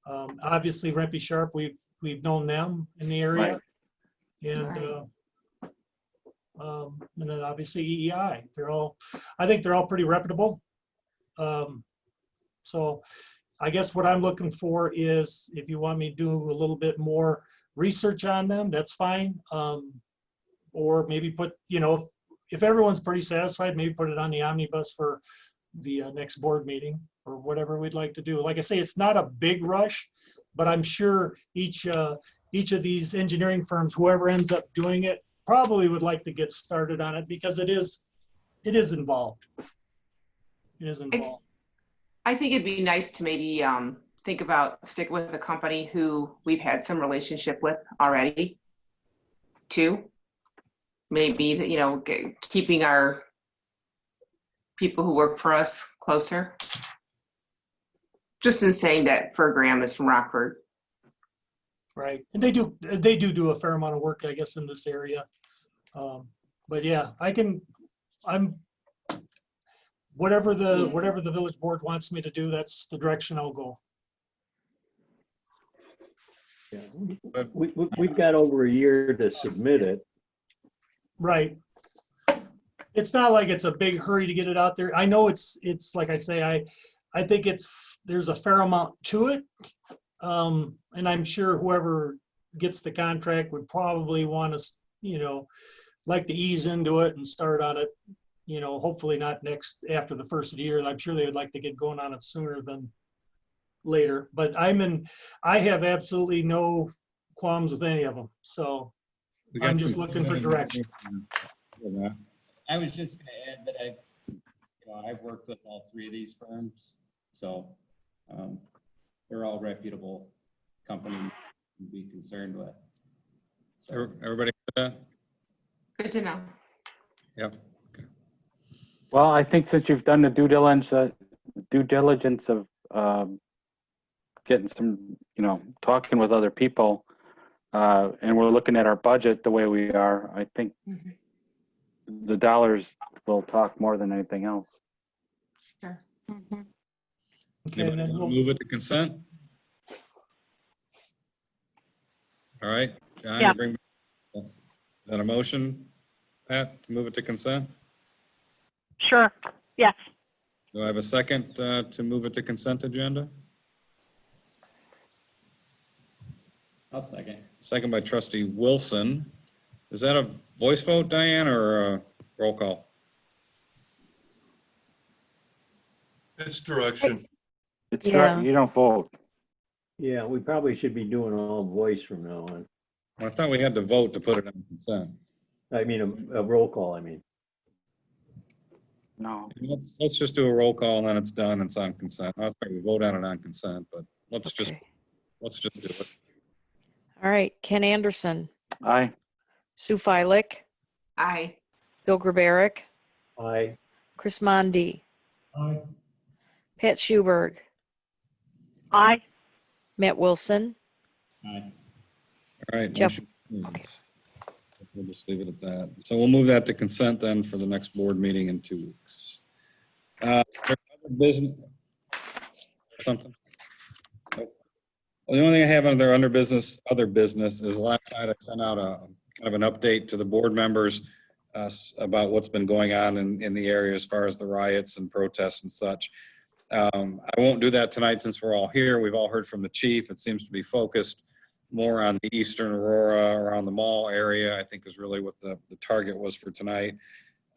[SPEAKER 12] Obviously, Rempe Sharp, we've known them in the area,
[SPEAKER 2] Right.
[SPEAKER 12] And then obviously EEI. I think they're all pretty reputable. So I guess what I'm looking for is if you want me to do a little bit more research on them, that's fine. Or maybe put, if everyone's pretty satisfied, maybe put it on the omnibus for the next board meeting or whatever we'd like to do. Like I say, it's not a big rush, but I'm sure each of these engineering firms, whoever ends up doing it, probably would like to get started on it because it is involved. It is involved.
[SPEAKER 2] I think it'd be nice to maybe think about stick with a company who we've had some relationship with already, too. Maybe, keeping our people who work for us closer. Just in saying that Graham is from Rockford.
[SPEAKER 12] Right, and they do a fair amount of work, I guess, in this area. But yeah, whatever the village board wants me to do, that's the direction I'll go.
[SPEAKER 4] Yeah. We've got over a year to submit it.
[SPEAKER 12] Right. It's not like it's a big hurry to get it out there. I know it's like I say, I think there's a fair amount to it. And I'm sure whoever gets the contract would probably want to, like to ease into it and start on it, hopefully not after the first of the year. I'm sure they would like to get going on it sooner than later, but I have absolutely no qualms with any of them. So I'm just looking for direction.
[SPEAKER 13] I was just going to add that I've worked with all three of these firms, so they're all reputable companies to be concerned with.
[SPEAKER 1] So, everybody got that?
[SPEAKER 2] Good to know.
[SPEAKER 1] Yep.
[SPEAKER 9] Well, I think since you've done the due diligence of getting some, talking with other people, and we're looking at our budget the way we are, I think the dollars will talk more than anything else.
[SPEAKER 2] Sure.
[SPEAKER 12] Okay,
[SPEAKER 1] Anybody
[SPEAKER 12] and then
[SPEAKER 1] wanna move it to consent? All right, John,
[SPEAKER 8] Yeah.
[SPEAKER 1] is that a motion, Pat, to move it to consent?
[SPEAKER 8] Sure. Yes.
[SPEAKER 1] Do I have a second to move it to consent agenda?
[SPEAKER 13] I'll second.
[SPEAKER 1] Second by trustee Wilson. Is that a voice vote, Diane, or a roll call?
[SPEAKER 5] It's direction.
[SPEAKER 9] It's
[SPEAKER 3] Yeah.
[SPEAKER 9] you don't vote.
[SPEAKER 4] Yeah, we probably should be doing all voice from now on.
[SPEAKER 1] I thought we had to vote to put it on consent.
[SPEAKER 4] I mean, a roll call, I mean.
[SPEAKER 9] No.
[SPEAKER 1] Let's just do a roll call and then it's done. It's on consent. I'll probably vote on it on consent, but let's just do it.
[SPEAKER 3] All right, Ken Anderson,
[SPEAKER 9] Aye.
[SPEAKER 3] Sue Filick,
[SPEAKER 2] Aye.
[SPEAKER 3] Bill Grabarek,
[SPEAKER 4] Aye.
[SPEAKER 3] Chris Mondi,
[SPEAKER 13] Aye.
[SPEAKER 3] Pat Schuberg,
[SPEAKER 8] Aye.
[SPEAKER 3] Matt Wilson,
[SPEAKER 13] Aye.
[SPEAKER 1] All right.
[SPEAKER 3] Jeff.
[SPEAKER 1] motion carries. We'll just leave it at that. So we'll move that to consent then for the next board meeting in 2 weeks. Business. Something? Nope. Well, the only thing I have under other business is last night I sent out a kind of an update to the board members about what's been going on in the area as far as the riots and protests and such. I won't do that tonight since we're all here. We've all heard from the chief. It seems to be focused more on the eastern Aurora, around the mall area, I think is really what the target was for tonight.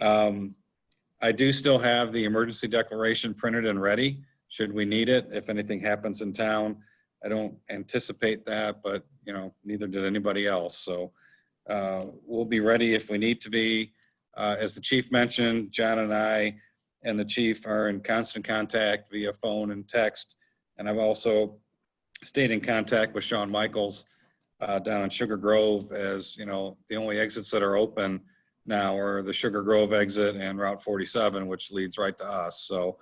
[SPEAKER 1] I do still have the emergency declaration printed and ready, should we need it, if anything happens in town. I don't anticipate that, but neither did anybody else. So we'll be ready if we need to be. As the chief mentioned, John and I and the chief are in constant contact via phone and text. And I've also stayed in contact with Sean Michaels down on Sugar Grove, as the only exits that are open now are the Sugar Grove exit and Route 47, which leads right to us. So,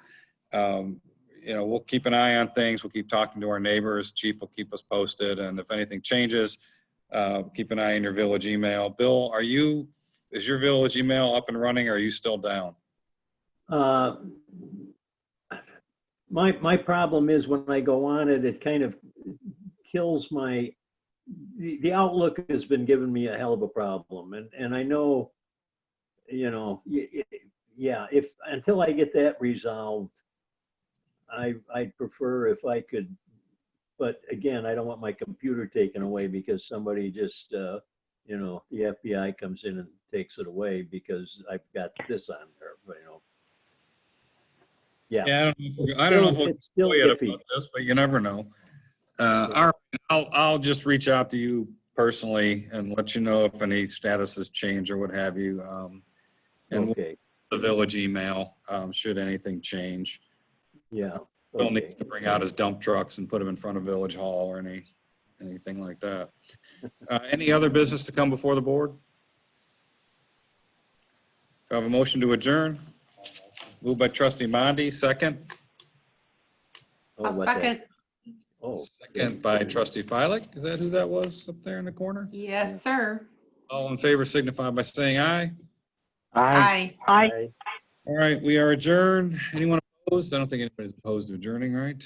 [SPEAKER 1] we'll keep an eye on things. We'll keep talking to our neighbors. Chief will keep us posted. And if anything changes, keep an eye on your village email. Bill, is your village email up and running, or are you still down?
[SPEAKER 4] My problem is when I go on it, it kind of kills the outlook has been giving me a hell of a problem. And I know, if until I get that resolved, I'd prefer if I could, but again, I don't want my computer taken away because somebody just, the FBI comes in and takes it away because I've got this on there, but yeah.
[SPEAKER 1] I don't know if we'll
[SPEAKER 4] it's still
[SPEAKER 1] go yet
[SPEAKER 4] iffy.
[SPEAKER 1] about this, but you never know. All right, I'll just reach out to you personally and let you know if any status has changed or what have you. And
[SPEAKER 4] Okay.
[SPEAKER 1] the village email, should anything change.
[SPEAKER 4] Yeah.
[SPEAKER 1] Bill
[SPEAKER 4] Okay.
[SPEAKER 1] needs to bring out his dump trucks and put them in front of Village Hall or anything like that. Any other business to come before the board? Do I have a motion to adjourn? Moved by trustee Mondi, second.
[SPEAKER 2] I'll second.
[SPEAKER 1] Second by trustee Filick. Is that who that was up there in the corner?
[SPEAKER 2] Yes, sir.
[SPEAKER 1] All in favor signify by saying aye.
[SPEAKER 2] Aye.
[SPEAKER 8] Aye.
[SPEAKER 1] All right, we are adjourned. Anyone opposed? I don't think anybody's opposed to adjourning, right?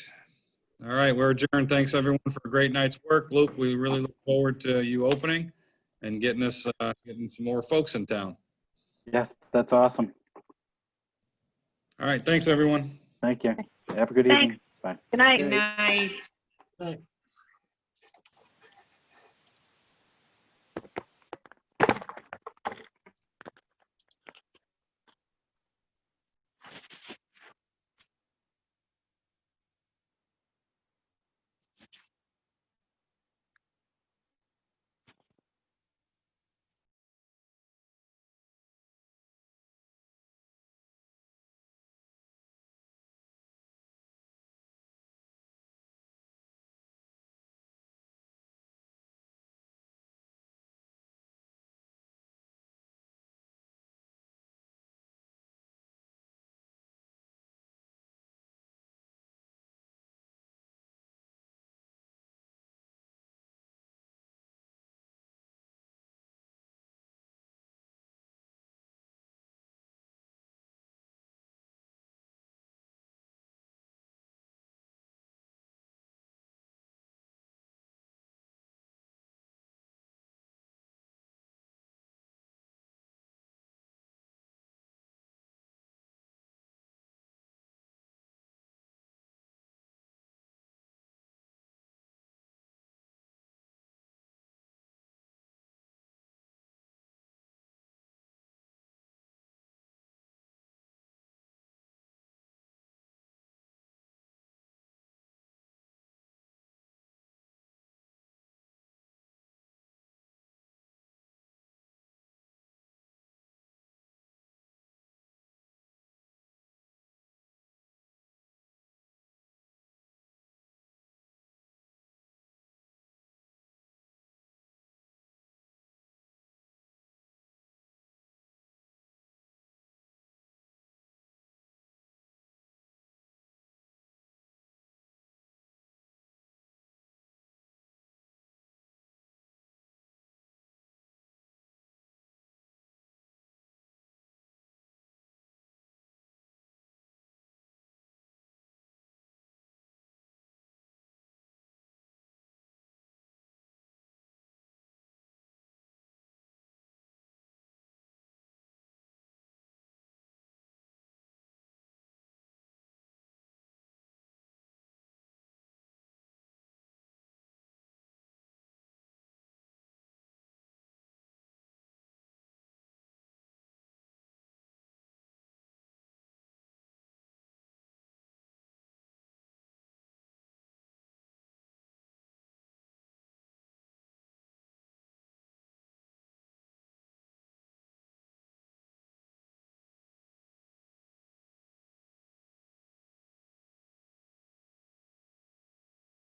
[SPEAKER 1] All right, we're adjourned. Thanks everyone for a great night's work. Luke, we really look forward to you opening and getting us, getting some more folks in town.
[SPEAKER 9] Yes, that's awesome.
[SPEAKER 1] All right, thanks everyone.
[SPEAKER 9] Thank you. Have a good
[SPEAKER 8] Thanks.
[SPEAKER 9] evening. Bye.
[SPEAKER 8] Good night.
[SPEAKER 2] Good night.
[SPEAKER 12] Right.